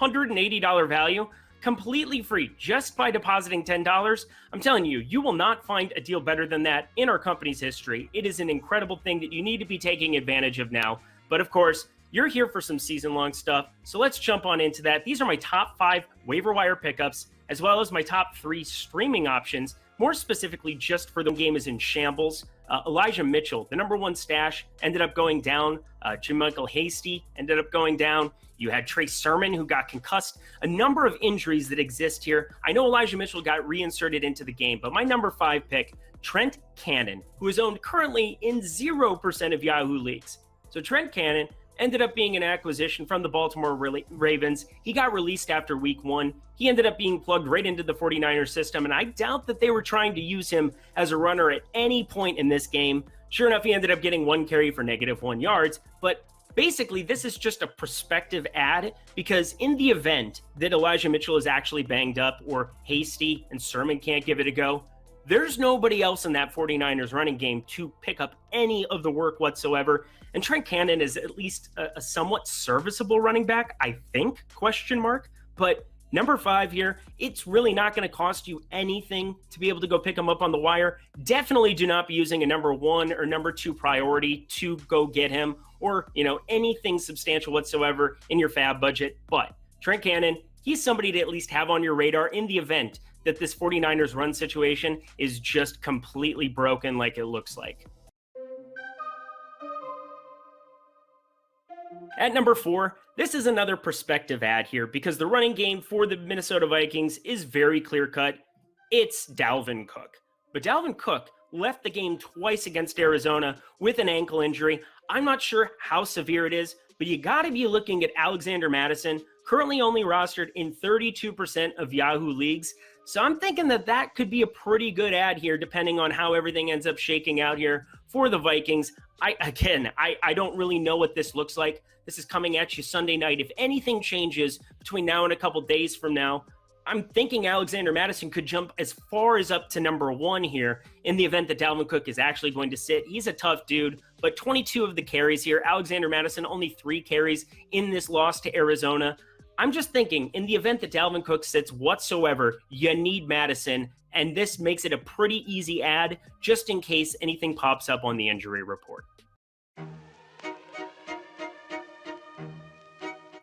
$180 value completely free just by depositing $10. I'm telling you, you will not find a deal better than that in our company's history. It is an incredible thing that you need to be taking advantage of now. But of course, you're here for some season-long stuff, so let's jump on into that. These are my top 5 waiver wire pickups, as well as my top 3 streaming options, more specifically just for the game is in shambles. Elijah Mitchell, the number 1 stash, ended up going down. JaMychal Hasty ended up going down. You had Trey Sermon, who got concussed. A number of injuries that exist here. I know Elijah Mitchell got reinserted into the game, but my number 5 pick, Trent Cannon, who is owned currently in 0% of Yahoo leagues. So Trent Cannon ended up being an acquisition from the Baltimore Ravens. He got released after week 1. He ended up being plugged right into the 49ers system, and I doubt that they were trying to use him as a runner at any point in this game. Sure enough, he ended up getting 1 carry for -1 yards, but basically this is just a prospective ad because in the event that Elijah Mitchell is actually banged up or Hasty and Sermon can't give it a go, there's nobody else in that 49ers running game to pick up any of the work whatsoever. And Trent Cannon is at least a somewhat serviceable running back, I think, ? But number 5 here, it's really not going to cost you anything to be able to go pick him up on the wire. Definitely do not be using a number 1 or number 2 priority to go get him or, anything substantial whatsoever in your fab budget. But Trent Cannon, he's somebody to at least have on your radar in the event that this 49ers run situation is just completely broken like it looks like. At number 4, this is another perspective ad here because the running game for the Minnesota Vikings is very clear-cut. It's Dalvin Cook. But Dalvin Cook left the game twice against Arizona with an ankle injury. I'm not sure how severe it is, but you got to be looking at Alexander Mattison, currently only rostered in 32% of Yahoo leagues. So I'm thinking that could be a pretty good ad here, depending on how everything ends up shaking out here for the Vikings. I don't really know what this looks like. This is coming at you Sunday night. If anything changes between now and a couple days from now, I'm thinking Alexander Mattison could jump as far as up to number 1 here in the event that Dalvin Cook is actually going to sit. He's a tough dude, but 22 of the carries here. Alexander Mattison, only 3 carries in this loss to Arizona. I'm just thinking, in the event that Dalvin Cook sits whatsoever, you need Mattison, and this makes it a pretty easy ad just in case anything pops up on the injury report.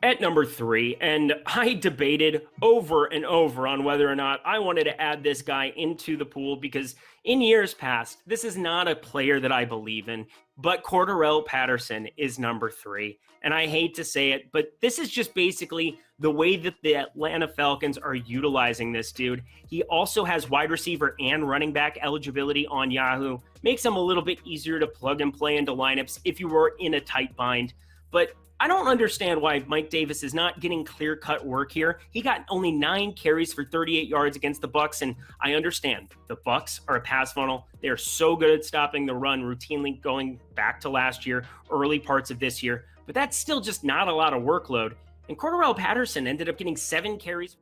At number 3, and I debated over and over on whether or not I wanted to add this guy into the pool because in years past, this is not a player that I believe in, but Cordarrelle Patterson is number 3. And I hate to say it, but this is just basically the way that the Atlanta Falcons are utilizing this dude. He also has wide receiver and running back eligibility on Yahoo. Makes him a little bit easier to plug and play into lineups if you were in a tight bind. But I don't understand why Mike Davis is not getting clear-cut work here. He got only 9 carries for 38 yards against the Bucs, and I understand the Bucs are a pass funnel. They are so good at stopping the run, routinely going back to last year, early parts of this year, but that's still just not a lot of workload. And Cordarrelle Patterson ended up getting 7 carries.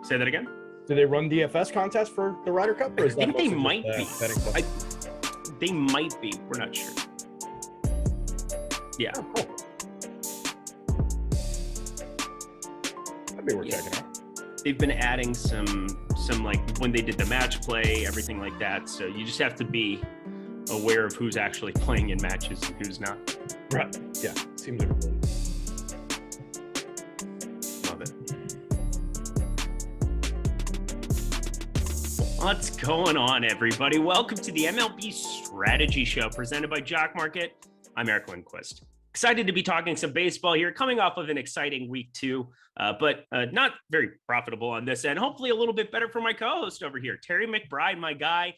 Say that again? Do they run DFS contests for the Ryder Cup? Or is I think they might be. They might be. We're not sure. Yeah. Oh, cool. That'd be worth checking out. They've been adding some like when they did the match play, everything like that. So you just have to be aware of who's actually playing in matches and who's not. Right. Yeah. Seems like a really. Love it. What's going on, everybody? Welcome to the MLB Strategy Show presented by Jock Market. I'm Eric Lindquist. Excited to be talking some baseball here, coming off of an exciting week 2, but not very profitable on this end. Hopefully a little bit better for my co-host over here, Terry McBride, my guy.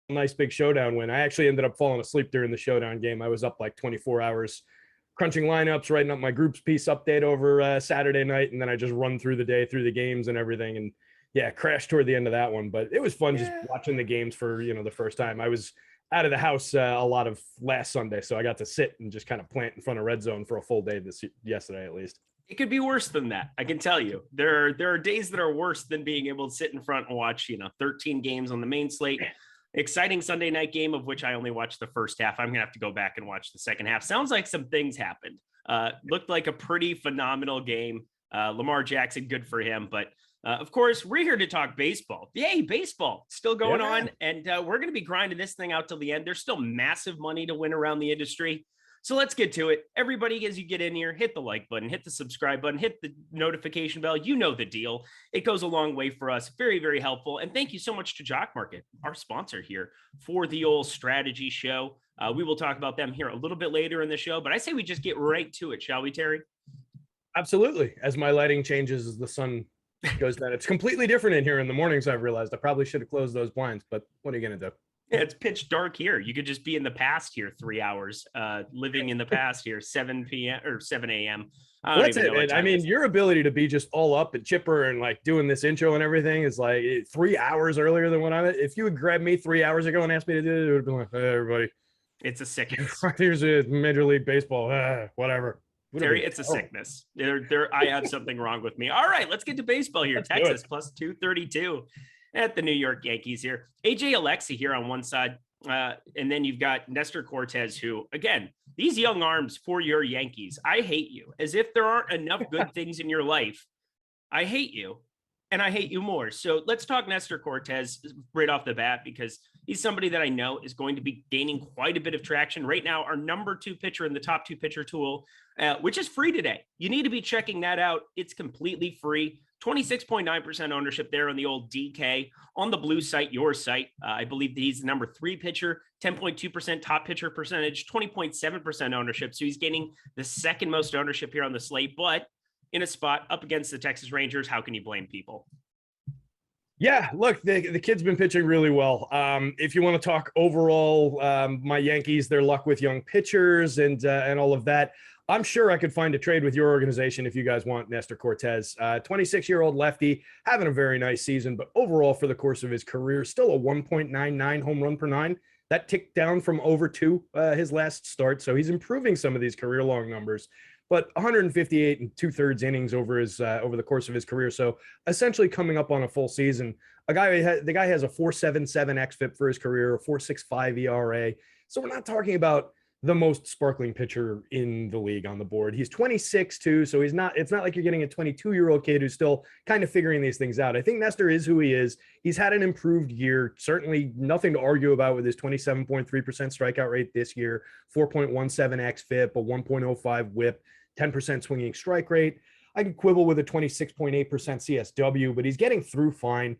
Nice big showdown win. I actually ended up falling asleep during the showdown game. I was up like 24 hours crunching lineups, writing up my groups piece update over Saturday night, and then I just run through the day, through the games and everything, and yeah, crashed toward the end of that one. But it was fun just watching the games for the first time. I was out of the house a lot of last Sunday, so I got to sit and just kind of plant in front of red zone for a full day yesterday at least. It could be worse than that. I can tell you there are days that are worse than being able to sit in front and watch 13 games on the main slate. Exciting Sunday night game, of which I only watched the first half. I'm gonna have to go back and watch the second half. Sounds like some things happened. Looked like a pretty phenomenal game. Lamar Jackson, good for him. But of course, we're here to talk baseball. Yay, baseball still going on. And we're going to be grinding this thing out till the end. There's still massive money to win around the industry. So let's get to it. Everybody, as you get in here, hit the like button, hit the subscribe button, hit the notification bell. You know the deal. It goes a long way for us. Very, very helpful. And thank you so much to Jock Market, our sponsor here for the old strategy show. We will talk about them here a little bit later in the show, but I say we just get right to it, shall we, Terry? Absolutely. As my lighting changes as the sun goes down, it's completely different in here in the mornings. I've realized I probably should have closed those blinds, but what are you going to do? Yeah, it's pitch dark here. You could just be in the past here 3 hours, living in the past here, 7 p.m. or 7 a.m. That's it, man. I mean, your ability to be just all up and chipper and like doing this intro and everything is like 3 hours earlier than what I'm at. If you would grab me 3 hours ago and asked me to do it, it would have been like, hey, everybody. It's a sickness. Here's a Major League Baseball. Whatever. Terry, it's a sickness. I have something wrong with me. All right, let's get to baseball here. Texas plus 232 at the New York Yankees here. AJ Alexy here on one side. And then you've got Nestor Cortez, who, again, these young arms for your Yankees. I hate you. As if there aren't enough good things in your life. I hate you. And I hate you more. So let's talk Nestor Cortez right off the bat, because he's somebody that I know is going to be gaining quite a bit of traction. Right now, our number 2 pitcher in the top 2 pitcher tool, which is free today. You need to be checking that out. It's completely free. 26.9% ownership there on the old DK. On the blue site, your site, I believe that he's the number 3 pitcher, 10.2% top pitcher percentage, 20.7% ownership. So he's gaining the second most ownership here on the slate, but in a spot up against the Texas Rangers. How can you blame people? Yeah, look, the kid's been pitching really well. If you want to talk overall, my Yankees, their luck with young pitchers and all of that, I'm sure I could find a trade with your organization if you guys want Nestor Cortez. 26-year-old lefty, having a very nice season, but overall for the course of his career, still a 1.99 home run per 9. That ticked down from over 2 his last start, so he's improving some of these career-long numbers. But 158 and 2/3 innings over the course of his career. So essentially coming up on a full season. The guy has a 4.77 xFIP for his career, a 4.65 ERA. So we're not talking about the most sparkling pitcher in the league on the board. He's 26 too, so it's not like you're getting a 22-year-old kid who's still kind of figuring these things out. I think Nestor is who he is. He's had an improved year. Certainly nothing to argue about with his 27.3% strikeout rate this year, 4.17 xFIP, a 1.05 WHIP. 10% swinging strike rate. I could quibble with a 26.8% CSW, but he's getting through fine.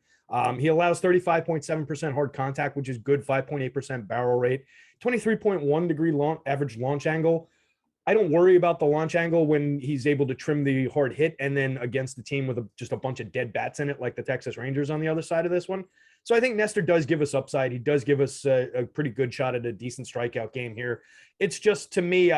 He allows 35.7% hard contact, which is good, 5.8% barrel rate, 23.1 degree average launch angle. I don't worry about the launch angle when he's able to trim the hard hit and then against the team with just a bunch of dead bats in it, like the Texas Rangers on the other side of this one. So I think Nestor does give us upside. He does give us a pretty good shot at a decent strikeout game here. It's just, to me,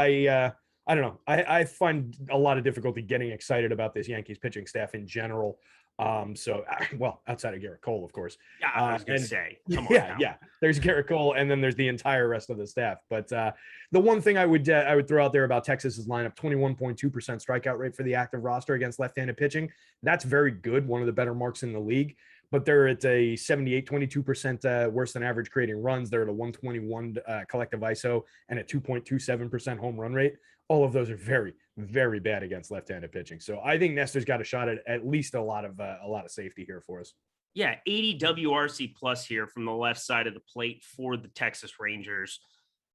I don't know. I find a lot of difficulty getting excited about this Yankees pitching staff in general. Outside of Garrett Cole, of course. Yeah, I was going to say. Come on now. Yeah. There's Garrett Cole, and then there's the entire rest of the staff. But the one thing I would throw out there about Texas's lineup: 21.2% strikeout rate for the active roster against left-handed pitching. That's very good. One of the better marks in the league. But they're at a 78.22% worse than average creating runs. They're at a 121 collective ISO and a 2.27% home run rate. All of those are very, very bad against left-handed pitching. So I think Nestor's got a shot at least a lot of safety here for us. Yeah, 80 WRC plus here from the left side of the plate for the Texas Rangers.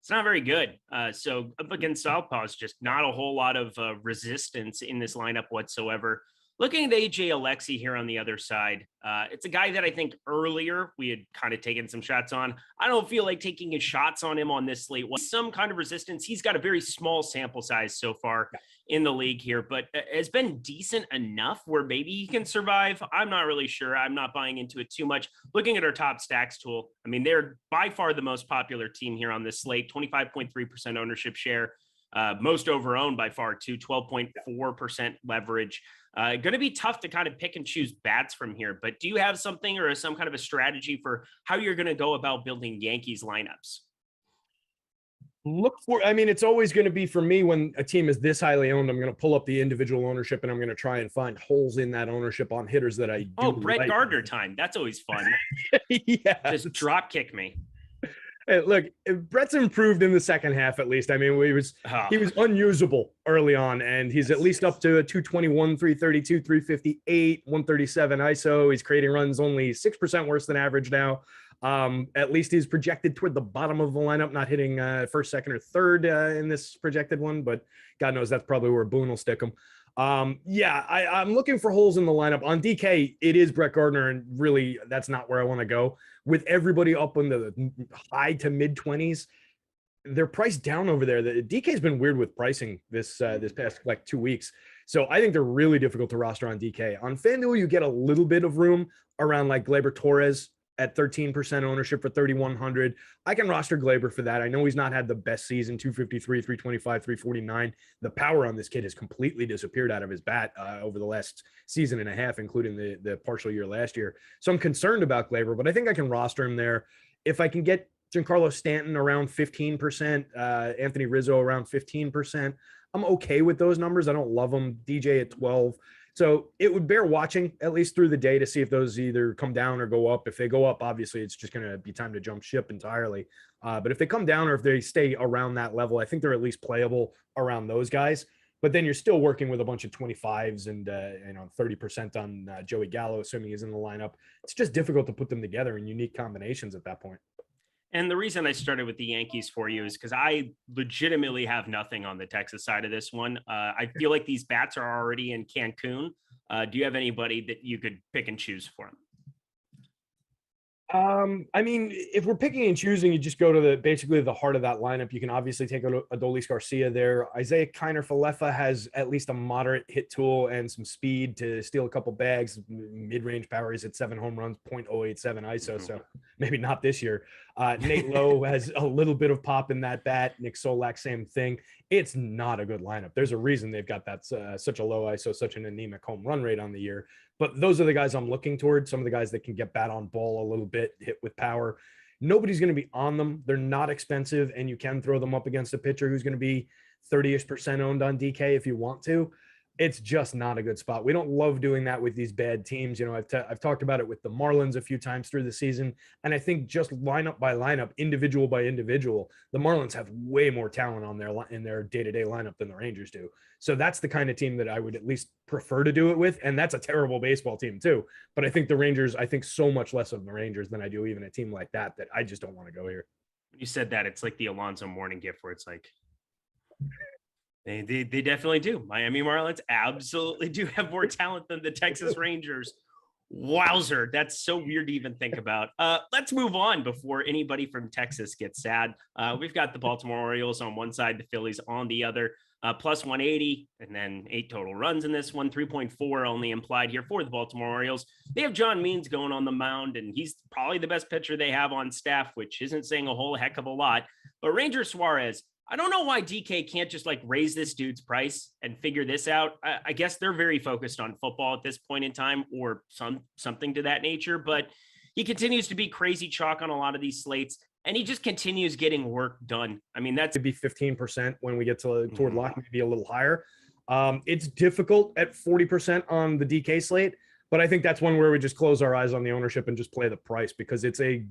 It's not very good. So up against Southpaws, just not a whole lot of resistance in this lineup whatsoever. Looking at AJ Alexy here on the other side, it's a guy that I think earlier we had kind of taken some shots on. I don't feel like taking his shots on him on this slate. Some kind of resistance. He's got a very small sample size so far in the league here, but has been decent enough where maybe he can survive. I'm not really sure. I'm not buying into it too much. Looking at our top stacks tool, I mean, they're by far the most popular team here on this slate, 25.3% ownership share. most over-owned by far too, 12.4% leverage. Going to be tough to kind of pick and choose bats from here, but do you have something or some kind of a strategy for how you're going to go about building Yankees lineups? It's always going to be, for me, when a team is this highly owned, I'm going to pull up the individual ownership and I'm going to try and find holes in that ownership on hitters that I do. Oh, Brett Gardner time. That's always fun. Yeah. Just drop kick me. Hey, look, Brett's improved in the second half, at least. I mean, he was unusable early on, and he's at least up to a 221, 332, 358, 137 ISO. He's creating runs only 6% worse than average now. At least he's projected toward the bottom of the lineup, not hitting first, second, or third in this projected one, but God knows that's probably where Boone will stick him. I'm looking for holes in the lineup. On DK, it is Brett Gardner, and really that's not where I want to go. With everybody up in the high to mid 20s, they're priced down over there. The DK's been weird with pricing this past 2 weeks. So I think they're really difficult to roster on DK. On FanDuel, you get a little bit of room around Gleyber Torres at 13% ownership for 3,100. I can roster Gleyber for that. I know he's not had the best season, 253, 325, 349. The power on this kid has completely disappeared out of his bat over the last season and a half, including the partial year last year. So I'm concerned about Gleyber, but I think I can roster him there. If I can get Giancarlo Stanton around 15%, Anthony Rizzo around 15%, I'm okay with those numbers. I don't love them. DJ at 12. So it would bear watching at least through the day to see if those either come down or go up. If they go up, obviously it's just going to be time to jump ship entirely. But if they come down or if they stay around that level, I think they're at least playable around those guys. But then you're still working with a bunch of 25s and 30% on Joey Gallo, assuming he's in the lineup. It's just difficult to put them together in unique combinations at that point. And the reason I started with the Yankees for you is because I legitimately have nothing on the Texas side of this one. I feel like these bats are already in Cancun. Do you have anybody that you could pick and choose for them? If we're picking and choosing, you just go to basically the heart of that lineup. You can obviously take Adolis Garcia there. Isaiah Kiner-Falefa has at least a moderate hit tool and some speed to steal a couple bags. Mid-range power is at 7 home runs, 0.087 ISO. So maybe not this year. Nate Lowe has a little bit of pop in that bat. Nick Solak, same thing. It's not a good lineup. There's a reason they've got that such a low ISO, such an anemic home run rate on the year. But those are the guys I'm looking toward. Some of the guys that can get bat on ball a little bit, hit with power. Nobody's going to be on them. They're not expensive, and you can throw them up against a pitcher who's going to be 30-ish% owned on DK if you want to. It's just not a good spot. We don't love doing that with these bad teams. I've talked about it with the Marlins a few times through the season, and I think just lineup by lineup, individual by individual, the Marlins have way more talent in their day-to-day lineup than the Rangers do. So that's the kind of team that I would at least prefer to do it with, and that's a terrible baseball team too. But I think the Rangers, I think so much less of the Rangers than I do even a team like that I just don't want to go here. When you said that, it's like the Alonso Mourning gift where it's like – They definitely do. Miami Marlins absolutely do have more talent than the Texas Rangers. Wowzer. That's so weird to even think about. Let's move on before anybody from Texas gets sad. We've got the Baltimore Orioles on one side, the Phillies on the other. Plus 180, and then 8 total runs in this one. 3.4 only implied here for the Baltimore Orioles. They have John Means going on the mound, and he's probably the best pitcher they have on staff, which isn't saying a whole heck of a lot. But Ranger Suarez, I don't know why DK can't just raise this dude's price and figure this out. I guess they're very focused on football at this point in time, or something to that nature, but he continues to be crazy chalk on a lot of these slates, and he just continues getting work done. I mean, that's to be 15% when we get toward lock, maybe a little higher. It's difficult at 40% on the DK slate, but I think that's one where we just close our eyes on the ownership and just play the price because it's a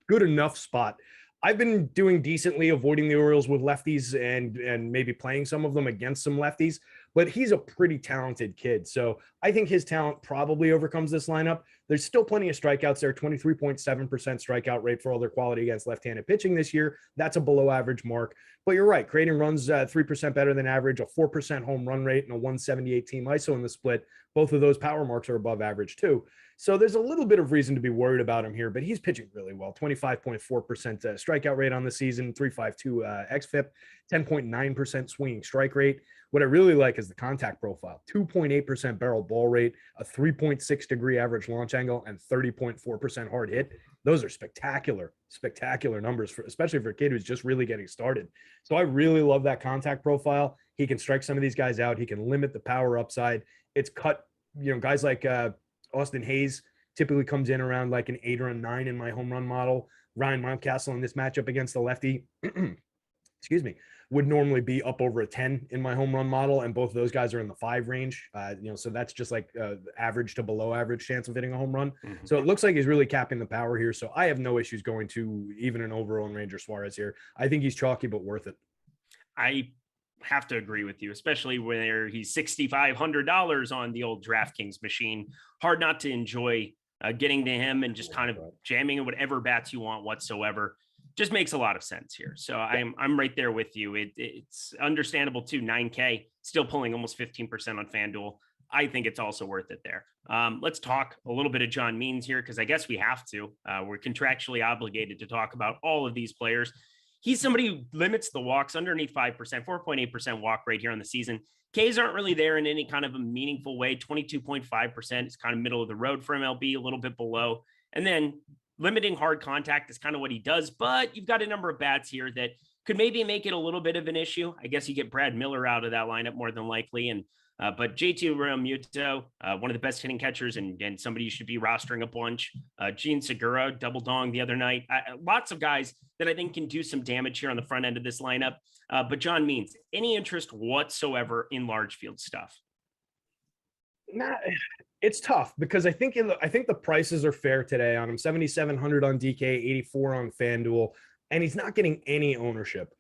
good enough spot. I've been doing decently avoiding the Orioles with lefties and maybe playing some of them against some lefties, but he's a pretty talented kid. So I think his talent probably overcomes this lineup. There's still plenty of strikeouts there, 23.7% strikeout rate for all their quality against left-handed pitching this year. That's a below average mark, but you're right. Creating runs 3% better than average, a 4% home run rate and a 178 team ISO in the split Both of those power marks are above average too. So there's a little bit of reason to be worried about him here, but he's pitching really well. 25.4% strikeout rate on the season, 3.52 xFIP, 10.9% swinging strike rate. What I really like is the contact profile, 2.8% barrel ball rate, a 3.6 degree average launch angle, and 30.4% hard hit. Those are spectacular numbers, especially for a kid who's just really getting started. So I really love that contact profile. He can strike some of these guys out. He can limit the power upside. It's cut, guys like Austin Hayes typically comes in around like an 8 or a 9 in my home run model. Ryan Mountcastle in this matchup against the lefty, excuse me, would normally be up over a 10 in my home run model. And both of those guys are in the 5 range. So that's just like average to below average chance of hitting a home run. Mm-hmm. So it looks like he's really capping the power here. So I have no issues going to even an over-owned Ranger Suarez here. I think he's chalky, but worth it. I have to agree with you, especially where he's $6,500 on the old DraftKings machine. Hard not to enjoy getting to him and just kind of jamming in whatever bats you want whatsoever. Just makes a lot of sense here. So I'm right there with you. It's understandable too. 9K still pulling almost 15% on FanDuel. I think it's also worth it there. Let's talk a little bit of John Means here, because I guess we have to. We're contractually obligated to talk about all of these players. He's somebody who limits the walks underneath 5%, 4.8% walk rate here on the season. Ks aren't really there in any kind of a meaningful way. 22.5% is kind of middle of the road for MLB, a little bit below. And then limiting hard contact is kind of what he does, but you've got a number of bats here that could maybe make it a little bit of an issue. I guess you get Brad Miller out of that lineup more than likely. And but JT Realmuto, one of the best hitting catchers and somebody you should be rostering a bunch. Gene Segura, double dong the other night. Lots of guys that I think can do some damage here on the front end of this lineup. But John Means, any interest whatsoever in large field stuff? It's tough because I think the prices are fair today on him. 7,700 on DK, 84 on FanDuel, and he's not getting any ownership.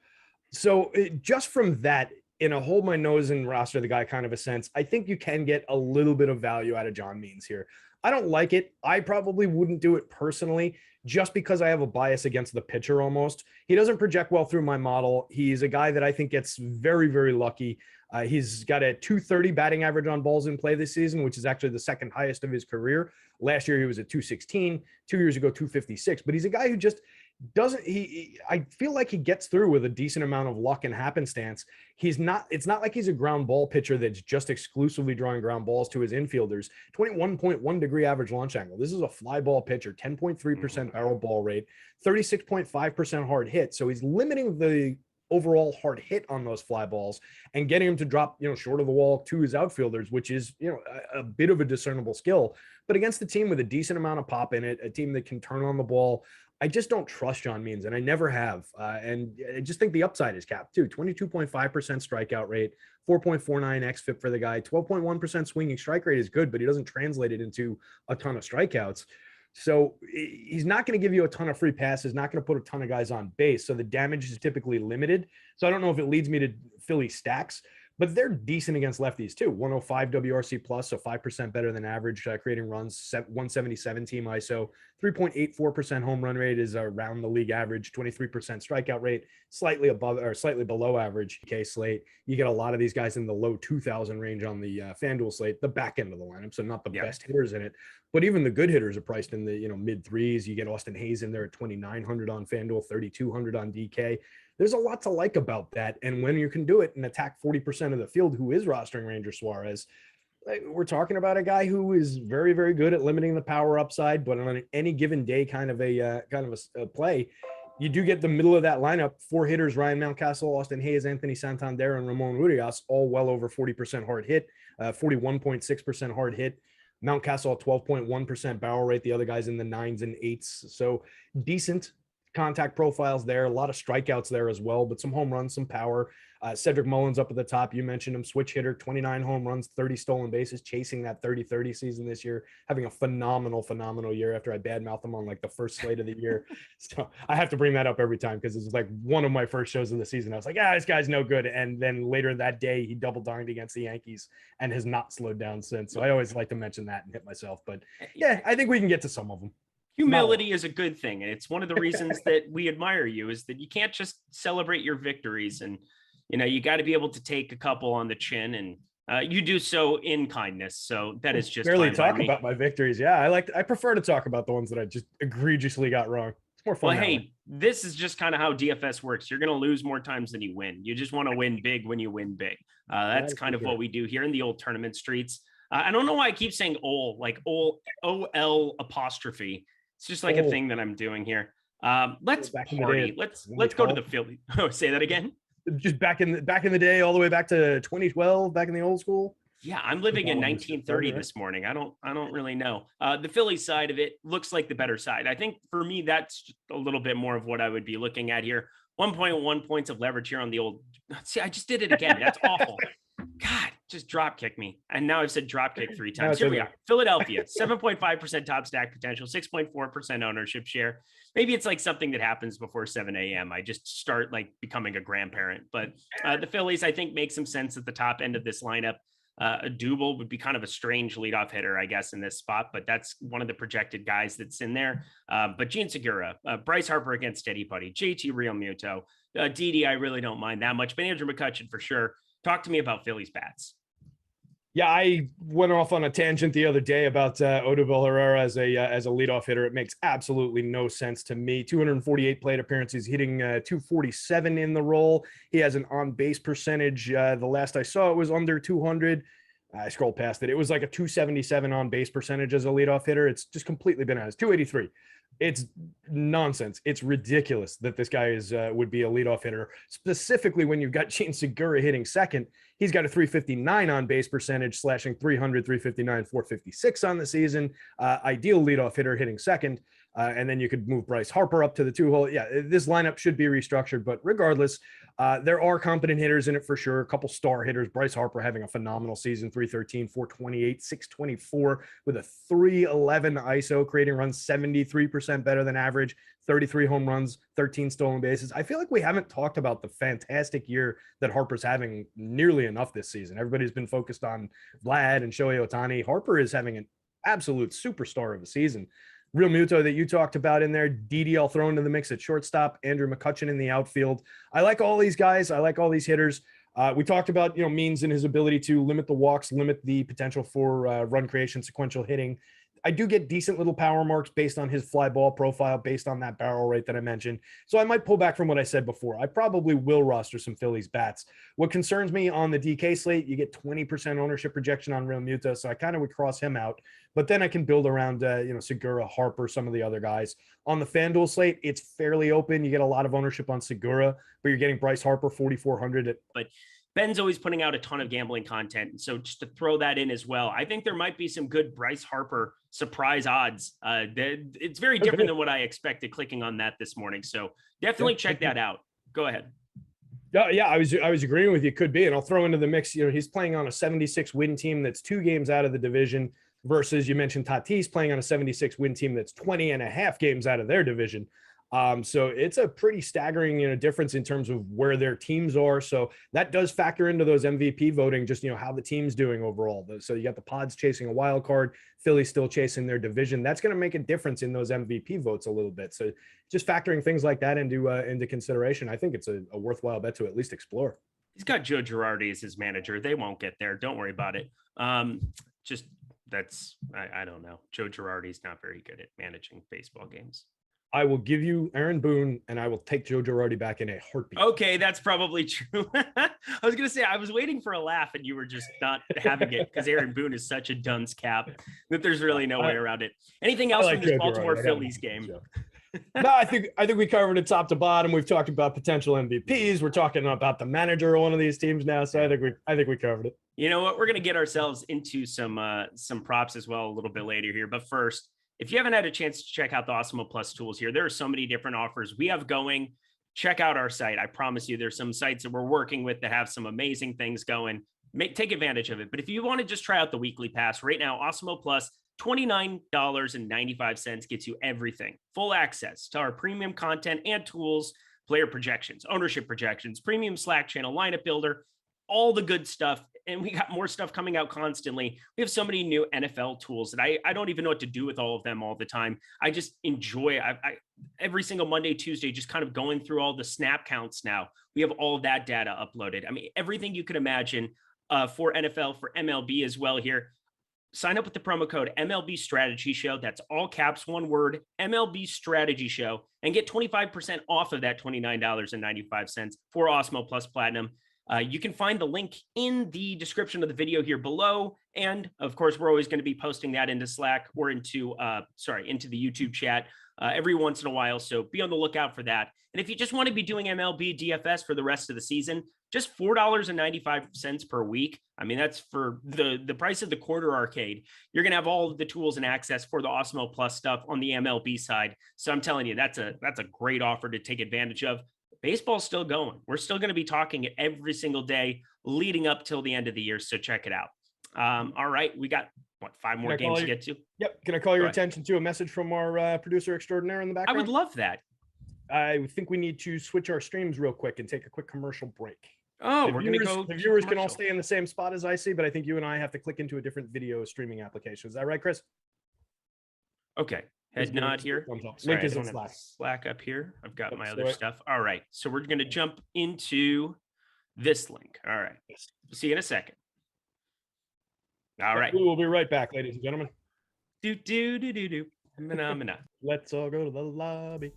So just from that, in a hold my nose and roster the guy kind of a sense, I think you can get a little bit of value out of John Means here. I don't like it. I probably wouldn't do it personally just because I have a bias against the pitcher almost. He doesn't project well through my model. He's a guy that I think gets very, very lucky. He's got a 230 batting average on balls in play this season, which is actually the second highest of his career. Last year, he was at 216, 2 years ago, 256. But he's a guy who just doesn't, I feel like he gets through with a decent amount of luck and happenstance. It's not like he's a ground ball pitcher that's just exclusively drawing ground balls to his infielders. 21.1 degree average launch angle. This is a fly ball pitcher, 10.3% barrel ball rate, 36.5% hard hit. So he's limiting the overall hard hit on those fly balls and getting him to drop, short of the wall to his outfielders, which is, a bit of a discernible skill. But against a team with a decent amount of pop in it, a team that can turn on the ball, I just don't trust John Means, and I never have. And I just think the upside is capped too. 22.5% strikeout rate, 4.49 xFIP for the guy, 12.1% swinging strike rate is good, but he doesn't translate it into a ton of strikeouts. So he's not going to give you a ton of free passes, not going to put a ton of guys on base. So the damage is typically limited. So I don't know if it leads me to Philly stacks, but they're decent against lefties too. 105 WRC plus, so 5% better than average, creating runs, 177 team ISO, 3.84% home run rate is around the league average, 23% strikeout rate, slightly above or slightly below average K slate. You get a lot of these guys in the low 2,000 range on the FanDuel slate, the back end of the lineup, so not the best hitters in it, but even the good hitters are priced in the mid threes. You get Austin Hayes in there at 2,900 on FanDuel, 3,200 on DK. There's a lot to like about that. And when you can do it and attack 40% of the field who is rostering Ranger Suarez, we're talking about a guy who is very, very good at limiting the power upside, but on any given day kind of a play, you do get the middle of that lineup, 4 hitters, Ryan Mountcastle, Austin Hayes, Anthony Santander, and Ramon Urias, all well over 40% hard hit, 41.6% hard hit. Mountcastle at 12.1% barrel rate. The other guys in the 9s and 8s. So decent contact profiles there, a lot of strikeouts there as well, but some home runs, some power. Cedric Mullins up at the top. You mentioned him, switch hitter, 29 home runs, 30 stolen bases, chasing that 30-30 season this year, having a phenomenal year after I badmouthed him on like the first slate of the year. So I have to bring that up every time because it's like one of my first shows of the season. I was like, this guy's no good. And then later that day, he double donged against the Yankees and has not slowed down since. So I always like to mention that and hit myself. But yeah, I think we can get to some of them. Humility is a good thing. And it's one of the reasons that we admire you is that you can't just celebrate your victories. And, you got to be able to take a couple on the chin. And You do so in kindness, so that is just barely fine by talk me. about my victories. Yeah, I prefer to talk about the ones that I just egregiously got wrong. It's more fun. Well, hey, this is just kind of how DFS works. You're going to lose more times than you win. You just want to win big when you win big. That's kind of what we do here in the old tournament streets. I don't know why I keep saying "ol," like OL apostrophe. It's just like a thing that I'm doing here. Let's party. Let's go to the Phillies. Oh, say that again. Just back in the day, all the way back to 2012, back in the old school. Yeah, I'm living in 1930 this morning. I don't really know. The Phillies side of it looks like the better side. I think for me, that's a little bit more of what I would be looking at here. 1.1 points of leverage here on the old. See, I just did it again. That's awful. God, just drop kick me. And now I've said drop kick 3 times. Here we are. Philadelphia, 7.5% top stack potential, 6.4% ownership share. Maybe it's like something that happens before 7 a.m. I just start like becoming a grandparent. But the Phillies, I think, make some sense at the top end of this lineup. A Double would be kind of a strange leadoff hitter, I guess, in this spot, but that's one of the projected guys that's in there. But Gene Segura, Bryce Harper against Steady Putty, JT Realmuto, Didi, I really don't mind that much, but Andrew McCutchen for sure. Talk to me about Phillies bats. Yeah, I went off on a tangent the other day about Odubel Herrera as a leadoff hitter. It makes absolutely no sense to me. 248 plate appearances, hitting 247 in the role. He has an on-base percentage. The last I saw, it was under 200. I scrolled past it. It was like a 277 on-base percentage as a leadoff hitter. It's just completely bananas. 283. It's nonsense. It's ridiculous that this guy would be a leadoff hitter, specifically when you've got Gene Segura hitting second. He's got a 359 on base percentage, slashing 300, 359, 456 on the season. Ideal leadoff hitter hitting second. And then you could move Bryce Harper up to the 2-hole. Yeah, this lineup should be restructured, but regardless, there are competent hitters in it for sure. A couple star hitters. Bryce Harper having a phenomenal season, 313, 428, 624 with a 311 ISO, creating runs 73% better than average, 33 home runs, 13 stolen bases. I feel like we haven't talked about the fantastic year that Harper's having nearly enough this season. Everybody's been focused on Vlad and Shohei Ohtani. Harper is having an absolute superstar of a season. Realmuto that you talked about in there, Didi I'll throw into the mix at shortstop, Andrew McCutchen in the outfield. I like all these guys. I like all these hitters. We talked about, Means and his ability to limit the walks, limit the potential for run creation, sequential hitting. I do get decent little power marks based on his fly ball profile, based on that barrel rate that I mentioned. So I might pull back from what I said before. I probably will roster some Phillies bats. What concerns me on the DK slate, you get 20% ownership projection on Realmuto, so I kind of would cross him out. But then I can build around, Segura, Harper, some of the other guys. On the FanDuel slate, it's fairly open. You get a lot of ownership on Segura, but you're getting Bryce Harper, 4,400. But Ben's always putting out a ton of gambling content. And so just to throw that in as well, I think there might be some good Bryce Harper surprise odds. It's very different than what I expected clicking on that this morning. So definitely check that out. Go ahead. Yeah, I was agreeing with you. Could be. And I'll throw into the mix, he's playing on a 76 win team that's 2 games out of the division versus you mentioned Tatis playing on a 76 win team that's 20 and a half games out of their division. So it's a pretty staggering, difference in terms of where their teams are. So that does factor into those MVP voting, just, how the team's doing overall. So you got the Pods chasing a wild card, Philly still chasing their division. That's going to make a difference in those MVP votes a little bit. So just factoring things like that into consideration, I think it's a worthwhile bet to at least explore. He's got Joe Girardi as his manager. They won't get there. Don't worry about it. I don't know. Joe Girardi's not very good at managing baseball games. I will give you Aaron Boone, and I will take Joe Girardi back in a heartbeat. Okay, that's probably true. I was going to say, I was waiting for a laugh, and you were just not having it because Aaron Boone is such a dunce cap that there's really no way around it. Anything else from this Baltimore Phillies game? No, I think we covered it top to bottom. We've talked about potential MVPs. We're talking about the manager of one of these teams now. So I think we covered it. You know what? We're going to get ourselves into some props as well a little bit later here. But first, if you haven't had a chance to check out the Awesemo Plus tools here, there are so many different offers we have going. Check out our site. I promise you there's some sites that we're working with that have some amazing things going. Take advantage of it. But if you want to just try out the weekly pass right now, Awesemo Plus, $29.95 gets you everything. Full access to our premium content and tools, player projections, ownership projections, premium Slack channel, lineup builder, all the good stuff. And we got more stuff coming out constantly. We have so many new NFL tools that I don't even know what to do with all of them all the time. I just enjoy every single Monday, Tuesday, just kind of going through all the snap counts now. We have all of that data uploaded. I mean, everything you could imagine for NFL, for MLB as well here. Sign up with the promo code MLB Strategy Show. That's all caps, one word, MLB Strategy Show, and get 25% off of that $29.95 for Awesemo Plus Platinum. You can find the link in the description of the video here below. And of course, we're always going to be posting that into Slack or into the YouTube chat every once in a while. So be on the lookout for that. And if you just want to be doing MLB DFS for the rest of the season, just $4.95 per week. I mean, that's for the price of the quarter arcade. You're going to have all of the tools and access for the Awesemo Plus stuff on the MLB side. So I'm telling you, that's a great offer to take advantage of. Baseball's still going. We're still going to be talking it every single day leading up till the end of the year. So check it out. All right. We got 5 more games to get to? Yep. Can I call your attention to a message from our producer extraordinaire in the background? I would love that. I think we need to switch our streams real quick and take a quick commercial break. Oh, we're going to go. The viewers can all stay in the same spot as I see, but I think you and I have to click into a different video streaming application. Is that right, Chris? Okay. Head nod here. Link is in Slack. Slack up here. I've got my other stuff. All right. So we're going to jump into this link. All right. See you in a second. All right. We will be right back, ladies and gentlemen. Do. Let's all go to the lobby.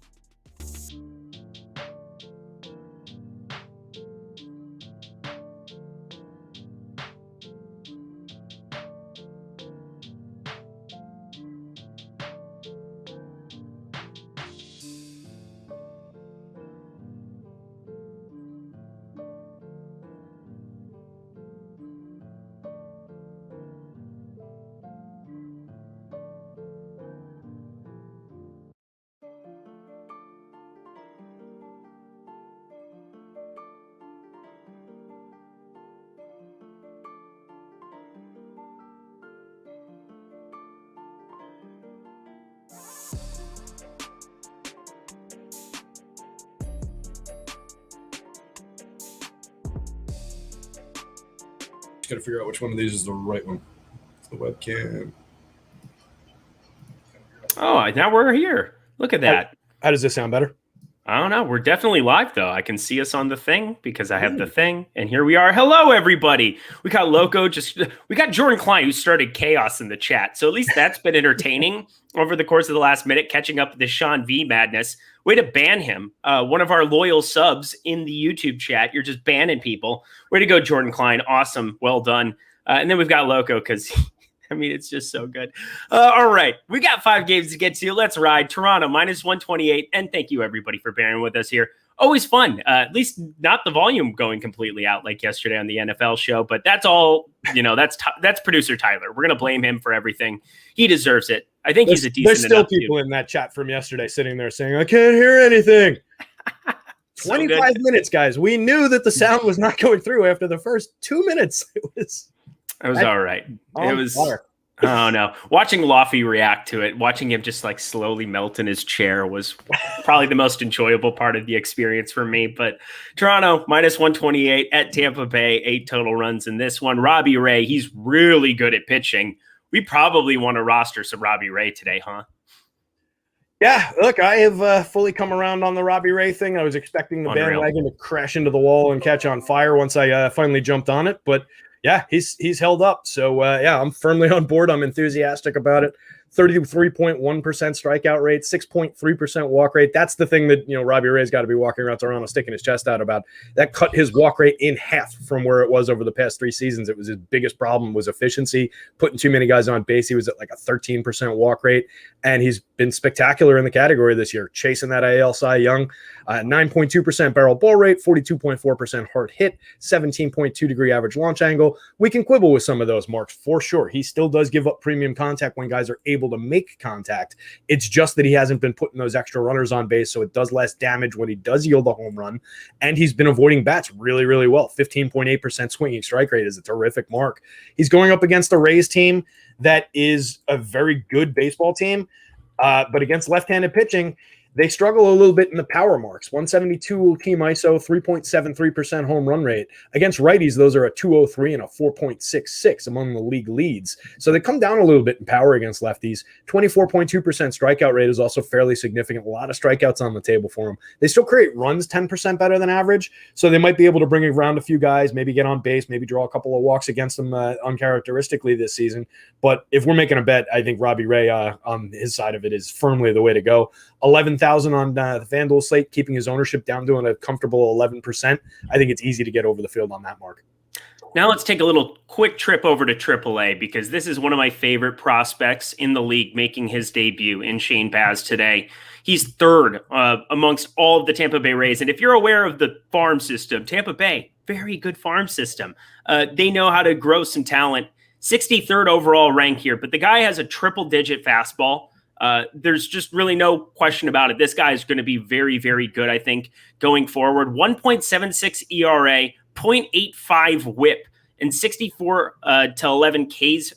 Got to figure out which one of these is the right one. It's the webcam. Oh, now we're here. Look at that. How does this sound better? I don't know. We're definitely live, though. I can see us on the thing because I have the thing. And here we are. Hello, everybody. We got Loco. We got Jordan Klein, who started chaos in the chat. So at least that's been entertaining over the course of the last minute, catching up with the Sean V madness. Way to ban him. One of our loyal subs in the YouTube chat. You're just banning people. Way to go, Jordan Klein. Awesome. Well done. And then we've got Loco because, I mean, it's just so good. All right. We got 5 games to get to. Let's ride. Toronto minus 128. And thank you, everybody, for bearing with us here. Always fun. At least not the volume going completely out like yesterday on the NFL show. But that's all, that's producer Tyler. We're going to blame him for everything. He deserves it. I think he's a decent. There's still people in that chat from yesterday sitting there saying, I can't hear anything. 25 minutes, guys. We knew that the sound was not going through after the first 2 minutes. It was all right. It was. Oh, no. Watching Laffy react to it, watching him just like slowly melt in his chair was probably the most enjoyable part of the experience for me. But Toronto minus 128 at Tampa Bay, 8 total runs in this one. Robbie Ray, he's really good at pitching. We probably want to roster some Robbie Ray today, huh? Yeah, look, I have fully come around on the Robbie Ray thing. I was expecting the bandwagon to crash into the wall and catch on fire once I finally jumped on it. But yeah, he's held up. So yeah, I'm firmly on board. I'm enthusiastic about it. 33.1% strikeout rate, 6.3% walk rate. That's the thing that, Robbie Ray's got to be walking around Toronto sticking his chest out about. That cut his walk rate in half from where it was over the past 3 seasons. It was his biggest problem was efficiency, putting too many guys on base. He was at like a 13% walk rate, and he's been spectacular in the category this year, chasing that AL Cy Young. 9.2% barrel ball rate, 42.4% hard hit, 17.2 degree average launch angle. We can quibble with some of those marks for sure. He still does give up premium contact when guys are able to make contact. It's just that he hasn't been putting those extra runners on base, so it does less damage when he does yield a home run. And he's been avoiding bats really, really well. 15.8% swinging strike rate is a terrific mark. He's going up against a Rays team that is a very good baseball team, but against left-handed pitching, They struggle a little bit in the power marks. 172 team ISO, 3.73% home run rate. Against righties, those are a 203 and a 4.66 among the league leads. So they come down a little bit in power against lefties. 24.2% strikeout rate is also fairly significant. A lot of strikeouts on the table for them. They still create runs 10% better than average. So they might be able to bring around a few guys, maybe get on base, maybe draw a couple of walks against them uncharacteristically this season. But if we're making a bet, I think Robbie Ray on his side of it is firmly the way to go. 11,000 on the FanDuel slate, keeping his ownership down to a comfortable 11%. I think it's easy to get over the field on that mark. Now let's take a little quick trip over to AAA, because this is one of my favorite prospects in the league making his debut in Shane Baz today. He's third amongst all of the Tampa Bay Rays. And if you're aware of the farm system, Tampa Bay, very good farm system. They know how to grow some talent. 63rd overall rank here, but the guy has a triple-digit fastball. There's just really no question about it. This guy is going to be very, very good, I think, going forward. 1.76 ERA, 0.85 whip, and 64 to 11 Ks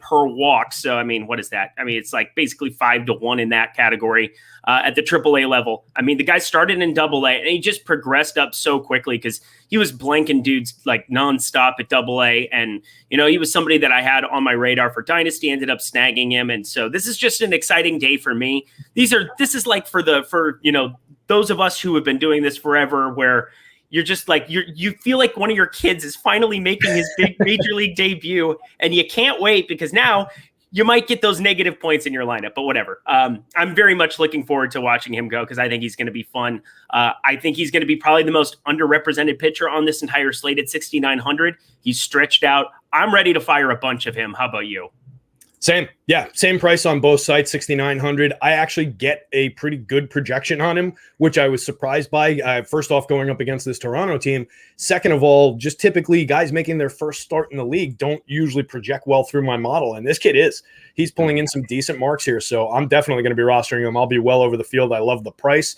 per walk. So, I mean, what is that? I mean, it's like basically 5-1 in that category at the AAA level. I mean, the guy started in AA, and he just progressed up so quickly because he was blanking dudes like nonstop at AA. And, you know, he was somebody that I had on my radar for Dynasty, ended up snagging him. And so this is just an exciting day for me. This is like for you know, those of us who have been doing this forever, where you're just like, you feel like one of your kids is finally making his big major league debut, and you can't wait because now you might get those negative points in your lineup, but whatever. I'm very much looking forward to watching him go because I think he's going to be fun. I think he's going to be probably the most underrepresented pitcher on this entire slate at 6,900. He's stretched out. I'm ready to fire a bunch of him. How about you? Same. Yeah. Same price on both sites, 6,900. I actually get a pretty good projection on him, which I was surprised by. First off, going up against this Toronto team. Second of all, just typically guys making their first start in the league don't usually project well through my model. And this kid is. He's pulling in some decent marks here. So I'm definitely going to be rostering him. I'll be well over the field. I love the price.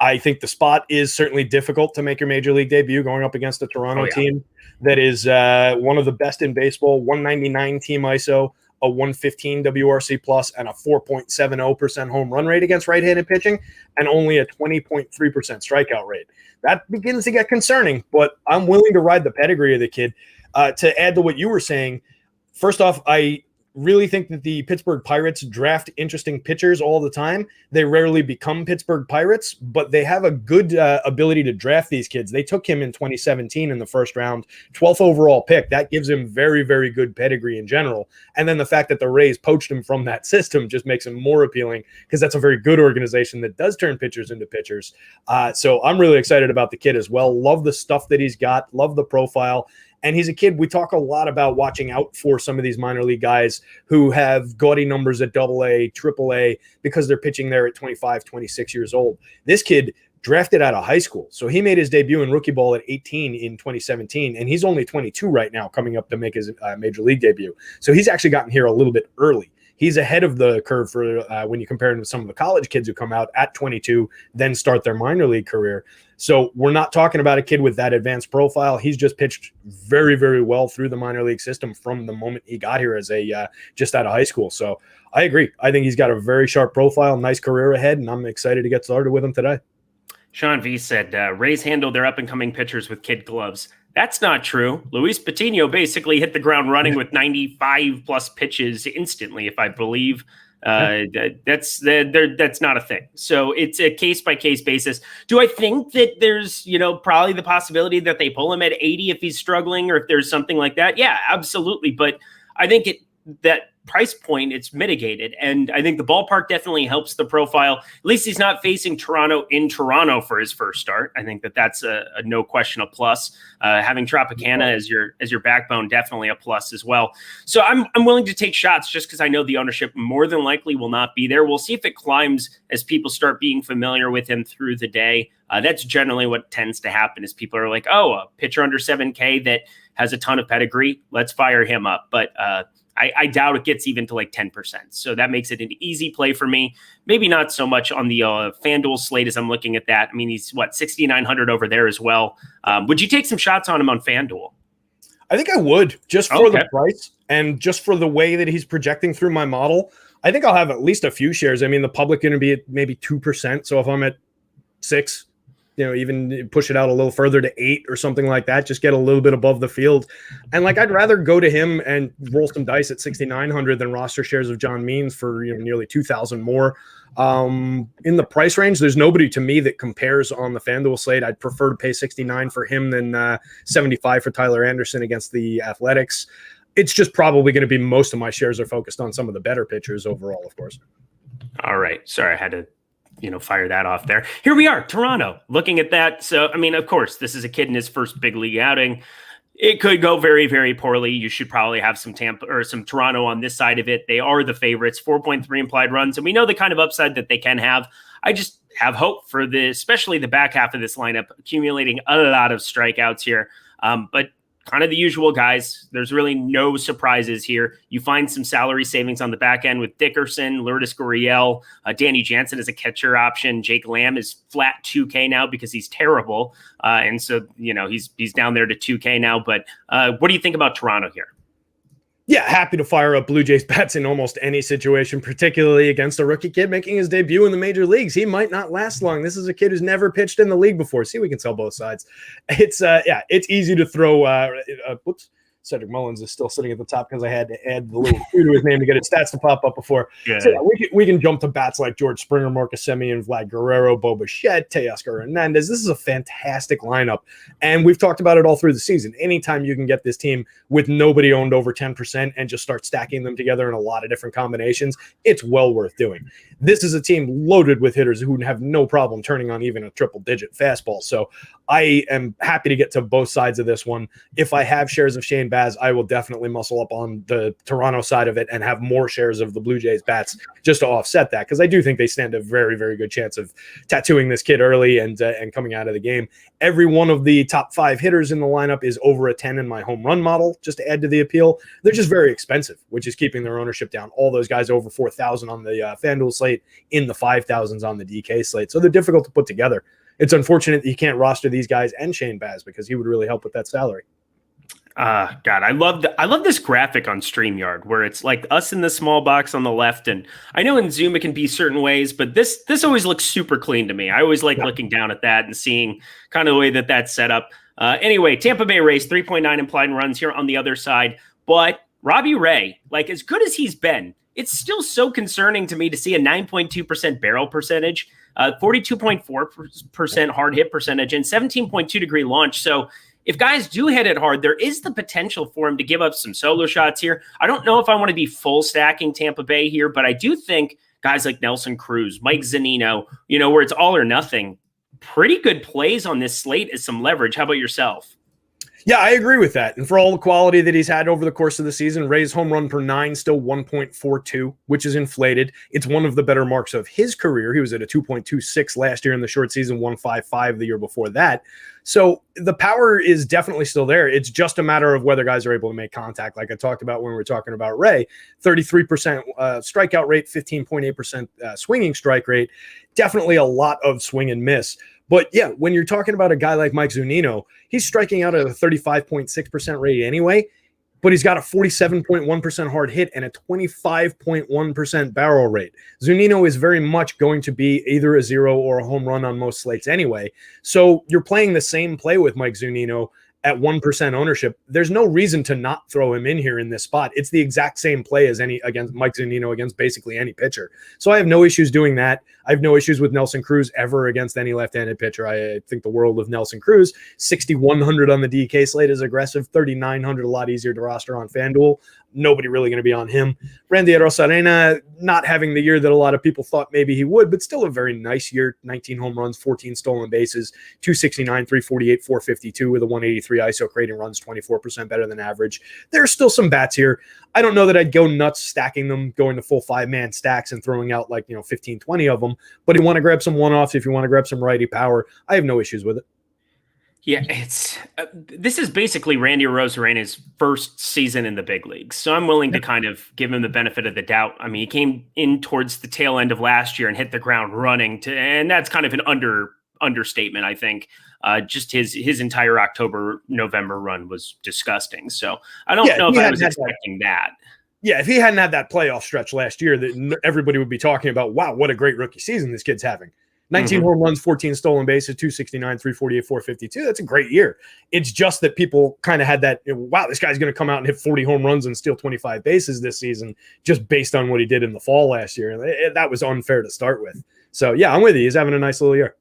I think the spot is certainly difficult to make your major league debut going up against a Toronto team that is one of the best in baseball, 199 team ISO, a 115 WRC plus, and a 4.70% home run rate against right-handed pitching, and only a 20.3% strikeout rate. That begins to get concerning, but I'm willing to ride the pedigree of the kid. To add to what you were saying, first off, I really think that the Pittsburgh Pirates draft interesting pitchers all the time. They rarely become Pittsburgh Pirates, but they have a good ability to draft these kids. They took him in 2017 in the first round, 12th overall pick. That gives him very, very good pedigree in general. And then the fact that the Rays poached him from that system just makes him more appealing because that's a very good organization that does turn pitchers into pitchers. So I'm really excited about the kid as well. Love the stuff that he's got. Love the profile. And he's a kid. We talk a lot about watching out for some of these minor league guys who have gaudy numbers at AA, AAA, because they're pitching there at 25, 26 years old. This kid drafted out of high school. So he made his debut in rookie ball at 18 in 2017, and he's only 22 right now coming up to make his major league debut. So he's actually gotten here a little bit early. He's ahead of the curve for when you compare him to some of the college kids who come out at 22, then start their minor league career. So we're not talking about a kid with that advanced profile. He's just pitched very, very well through the minor league system from the moment he got here as a just out of high school. So I agree. I think he's got a very sharp profile, nice career ahead, and I'm excited to get started with him today. Sean V said, Rays handle their up-and-coming pitchers with kid gloves. That's not true. Luis Patino basically hit the ground running with 95-plus pitches instantly, if I believe. That's not a thing. So it's a case-by-case basis. Do I think that there's, probably the possibility that they pull him at 80 if he's struggling or if there's something like that? Yeah, absolutely. But I think that price point, it's mitigated. And I think the ballpark definitely helps the profile. At least he's not facing Toronto in Toronto for his first start. I think that's a no question a plus. Having Tropicana as your backbone, definitely a plus as well. So I'm willing to take shots just because I know the ownership more than likely will not be there. We'll see if it climbs as people start being familiar with him through the day. That's generally what tends to happen is people are like, oh, a pitcher under 7K that has a ton of pedigree, let's fire him up. But I doubt it gets even to like 10%. So that makes it an easy play for me. Maybe not so much on the FanDuel slate as I'm looking at that. I mean, he's 6,900 over there as well. Would you take some shots on him on FanDuel? I think I would, just for the price and just for the way that he's projecting through my model. I think I'll have at least a few shares. I mean, the public going to be at maybe 2%. So if I'm at 6, even push it out a little further to 8 or something like that, just get a little bit above the field. And like, I'd rather go to him and roll some dice at 6,900 than roster shares of John Means for nearly 2,000 more. In the price range, there's nobody to me that compares on the FanDuel slate. I'd prefer to pay 69 for him than 75 for Tyler Anderson against the Athletics. It's just probably going to be most of my shares are focused on some of the better pitchers overall, of course. All right. Sorry, I had to fire that off there. Here we are, Toronto, looking at that. So, I mean, of course, this is a kid in his first big league outing. It could go very, very poorly. You should probably have some Tampa or some Toronto on this side of it. They are the favorites, 4.3 implied runs. And we know the kind of upside that they can have. I just have hope for especially the back half of this lineup, accumulating a lot of strikeouts here. But kind of the usual guys. There's really no surprises here. You find some salary savings on the back end with Dickerson, Lourdes Gurriel, Danny Jansen as a catcher option. Jake Lamb is flat 2K now because he's terrible. And so, he's down there to 2K now. But what do you think about Toronto here? Yeah, happy to fire up Blue Jays bats in almost any situation, particularly against a rookie kid making his debut in the major leagues. He might not last long. This is a kid who's never pitched in the league before. See, we can sell both sides. It's easy to throw. Cedric Mullins is still sitting at the top because I had to add the little Q to his name to get his stats to pop up before. Yeah. So we can jump to bats like George Springer, Marcus Semien, Vlad Guerrero, Bo Bichette, Teoscar Hernandez. This is a fantastic lineup, and we've talked about it all through the season. Anytime you can get this team with nobody owned over 10% and just start stacking them together in a lot of different combinations, it's well worth doing. This is a team loaded with hitters who have no problem turning on even a triple-digit fastball. So I am happy to get to both sides of this one. If I have shares of Shane Baz, I will definitely muscle up on the Toronto side of it and have more shares of the Blue Jays bats just to offset that, because I do think they stand a very, very good chance of tattooing this kid early and coming out of the game. Every one of the top 5 hitters in the lineup is over a 10 in my home run model, just to add to the appeal. They're just very expensive, which is keeping their ownership down. All those guys over 4,000 on the FanDuel slate, in the 5,000s on the DK slate. So they're difficult to put together. It's unfortunate that you can't roster these guys and Shane Baz because he would really help with that salary. God, I love this graphic on StreamYard where it's like us in the small box on the left. And I know in Zoom it can be certain ways, but this always looks super clean to me. I always like looking down at that and seeing kind of the way that that's set up. Anyway, Tampa Bay Rays, 3.9 implied runs here on the other side. But Robbie Ray, like as good as he's been, it's still so concerning to me to see a 9.2% barrel percentage, 42.4% hard hit percentage, and 17.2 degree launch. So if guys do hit it hard, there is the potential for him to give up some solo shots here. I don't know if I want to be full stacking Tampa Bay here, but I do think guys like Nelson Cruz, Mike Zunino, where it's all or nothing, pretty good plays on this slate as some leverage. How about yourself? Yeah, I agree with that. And for all the quality that he's had over the course of the season, Ray's home run per 9 still 1.42, which is inflated. It's one of the better marks of his career. He was at a 2.26 last year in the short season, 1.55 the year before that. So the power is definitely still there. It's just a matter of whether guys are able to make contact. Like I talked about when we were talking about Ray, 33% strikeout rate, 15.8% swinging strike rate. Definitely a lot of swing and miss. But yeah, when you're talking about a guy like Mike Zunino, he's striking out at a 35.6% rate anyway, but he's got a 47.1% hard hit and a 25.1% barrel rate. Zunino is very much going to be either a 0 or a home run on most slates anyway. So you're playing the same play with Mike Zunino at 1% ownership. There's no reason to not throw him in here in this spot. It's the exact same play as against Mike Zunino against basically any pitcher. So I have no issues doing that. I have no issues with Nelson Cruz ever against any left-handed pitcher. I think the world of Nelson Cruz. 6,100 on the DK slate is aggressive. 3,900 a lot easier to roster on FanDuel. Nobody really going to be on him. Randy Arozarena not having the year that a lot of people thought maybe he would, but still a very nice year. 19 home runs, 14 stolen bases, 269, 348, 452 with a 183 ISO, creating runs 24% better than average. There's still some bats here. I don't know that I'd go nuts stacking them, going to full 5-man stacks and throwing out 15, 20 of them. But if you want to grab some one-offs, if you want to grab some righty power, I have no issues with it. Yeah, it's this is basically Randy Arozarena's first season in the big leagues. So I'm willing to kind of give him the benefit of the doubt. I mean, he came in towards the tail end of last year and hit the ground running, and that's kind of an understatement, I think. Just his entire November run was disgusting. So I don't know if I was expecting that. Yeah, if he hadn't had that playoff stretch last year, that everybody would be talking about, wow, what a great rookie season this kid's having. 19 home runs, 14 stolen bases, 269, 348, 452. That's a great year. It's just that people kind of had that, wow, this guy's going to come out and hit 40 home runs and steal 25 bases this season just based on what he did in the fall last year. That was unfair to start with. So, yeah, I'm with you. He's having a nice little year.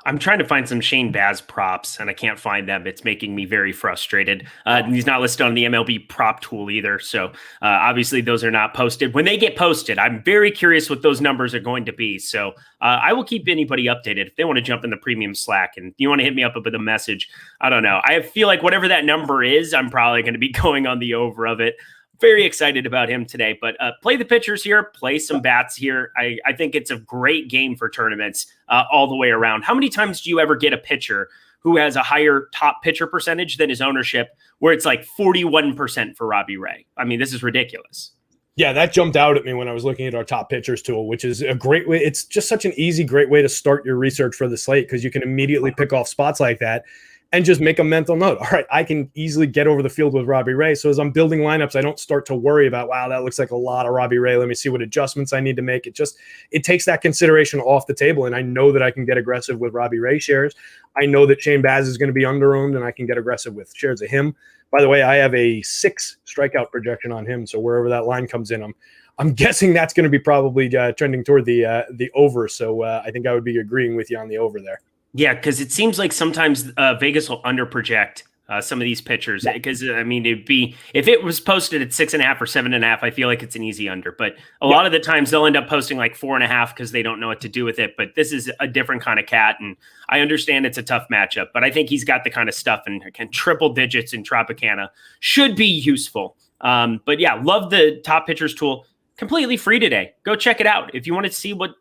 I'm trying to find some Shane Baz props, and I can't find them. It's making me very frustrated. He's not listed on the MLB prop tool either, so obviously those are not posted. When they get posted, I'm very curious what those numbers are going to be. So I will keep anybody updated if they want to jump in the premium Slack and you want to hit me up with a message. I don't know. I feel like whatever that number is, I'm probably going to be going on the over of it. Very excited about him today, but play the pitchers here, play some bats here. I think it's a great game for tournaments all the way around. How many times do you ever get a pitcher who has a higher top pitcher percentage than his ownership, where it's like 41% for Robbie Ray? I mean, this is ridiculous. Yeah, that jumped out at me when I was looking at our top pitchers tool, which is a great way. It's just such an easy, great way to start your research for the slate because you can immediately pick off spots like that and just make a mental note. All right, I can easily get over the field with Robbie Ray. So as I'm building lineups, I don't start to worry about, wow, that looks like a lot of Robbie Ray. Let me see what adjustments I need to make. It takes that consideration off the table. And I know that I can get aggressive with Robbie Ray shares. I know that Shane Baz is going to be under-owned and I can get aggressive with shares of him. By the way, I have a 6 strikeout projection on him. So wherever that line comes in, I'm guessing that's going to be probably trending toward the over. So I think I would be agreeing with you on the over there. Yeah, because it seems like sometimes Vegas will underproject some of these pitchers. Because I mean, it'd be if it was posted at 6.5 or 7.5, I feel like it's an easy under. But a lot of the times they'll end up posting like 4.5 because they don't know what to do with it. But this is a different kind of cat, and I understand it's a tough matchup. But I think he's got the kind of stuff, and again, triple digits in Tropicana should be useful. But yeah, love the top pitchers tool. Completely free today. Go check it out. If you want to see what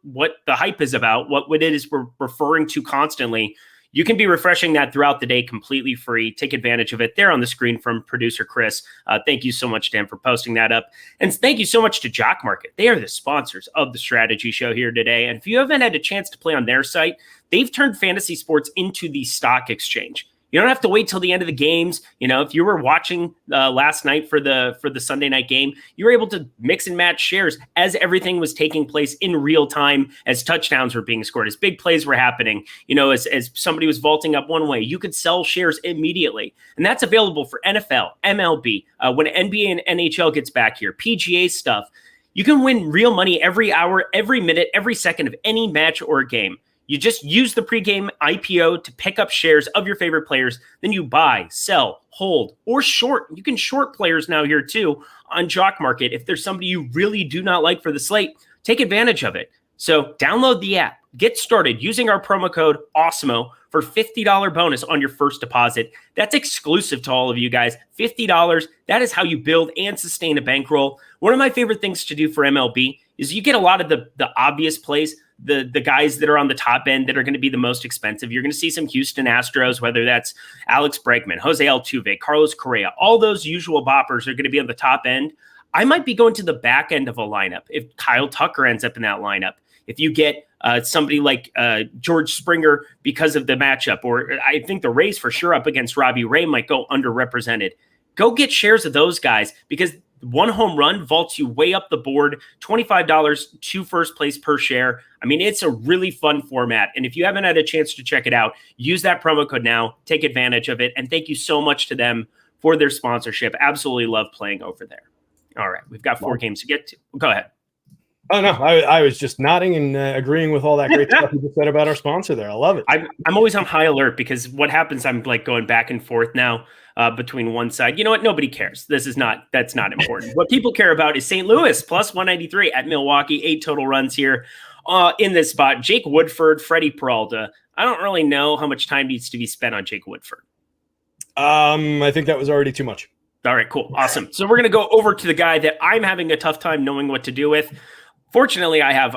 the hype is about, what it is we're referring to constantly, you can be refreshing that throughout the day completely free. Take advantage of it. There on the screen from producer Chris. Thank you so much, Dan, for posting that up. And thank you so much to Jock Market. They are the sponsors of the Strategy Show here today. And if you haven't had a chance to play on their site, they've turned fantasy sports into the stock exchange. You don't have to wait till the end of the games. You know, if you were watching last night for the Sunday night game, you were able to mix and match shares as everything was taking place in real time, as touchdowns were being scored, as big plays were happening. You know, as somebody was vaulting up one way, you could sell shares immediately. And that's available for NFL, MLB, when NBA and NHL gets back here, PGA stuff. You can win real money every hour, every minute, every second of any match or game. You just use the pregame IPO to pick up shares of your favorite players. Then you buy, sell, hold, or short. You can short players now here too on Jock Market. If there's somebody you really do not like for the slate, take advantage of it. So download the app. Get started using our promo code Awesemo for $50 bonus on your first deposit. That's exclusive to all of you guys. $50. That is how you build and sustain a bankroll. One of my favorite things to do for MLB is you get a lot of the obvious plays, the guys that are on the top end that are going to be the most expensive. You're going to see some Houston Astros, whether that's Alex Bregman, Jose Altuve, Carlos Correa. All those usual boppers are going to be on the top end. I might be going to the back end of a lineup if Kyle Tucker ends up in that lineup. If you get somebody like George Springer because of the matchup, or I think the Rays for sure up against Robbie Ray might go underrepresented. Go get shares of those guys because one home run vaults you way up the board, $25 to first place per share. I mean, it's a really fun format. And if you haven't had a chance to check it out, use that promo code now, take advantage of it. And thank you so much to them for their sponsorship. Absolutely love playing over there. All right, we've got 4 games to get to. Go ahead. Oh, no, I was just nodding and agreeing with all that great stuff you just said about our sponsor there. I love it. I'm always on high alert because what happens, I'm like going back and forth now between one side. You know what? Nobody cares. That's not important. What people care about is St. Louis plus 193 at Milwaukee, 8 total runs here in this spot. Jake Woodford, Freddie Peralta. I don't really know how much time needs to be spent on Jake Woodford. I think that was already too much. All right, cool. Awesome. So we're going to go over to the guy that I'm having a tough time knowing what to do with. Fortunately, I have,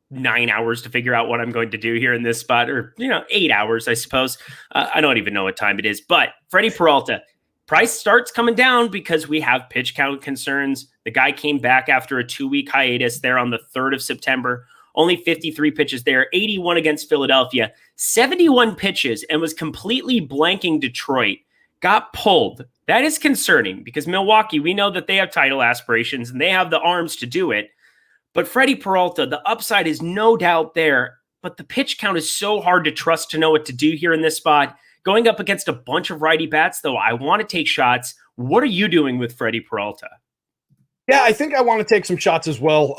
9 hours to figure out what I'm going to do here in this spot, or, 8 hours, I suppose. I don't even know what time it is, but Freddie Peralta, price starts coming down because we have pitch count concerns. The guy came back after a 2-week hiatus there on the 3rd of September, only 53 pitches there, 81 against Philadelphia, 71 pitches, and was completely blanking Detroit. got pulled. That is concerning because Milwaukee, we know that they have title aspirations and they have the arms to do it. But Freddie Peralta, the upside is no doubt there, but the pitch count is so hard to trust to know what to do here in this spot. Going up against a bunch of righty bats, though, I want to take shots. What are you doing with Freddie Peralta? Yeah, I think I want to take some shots as well.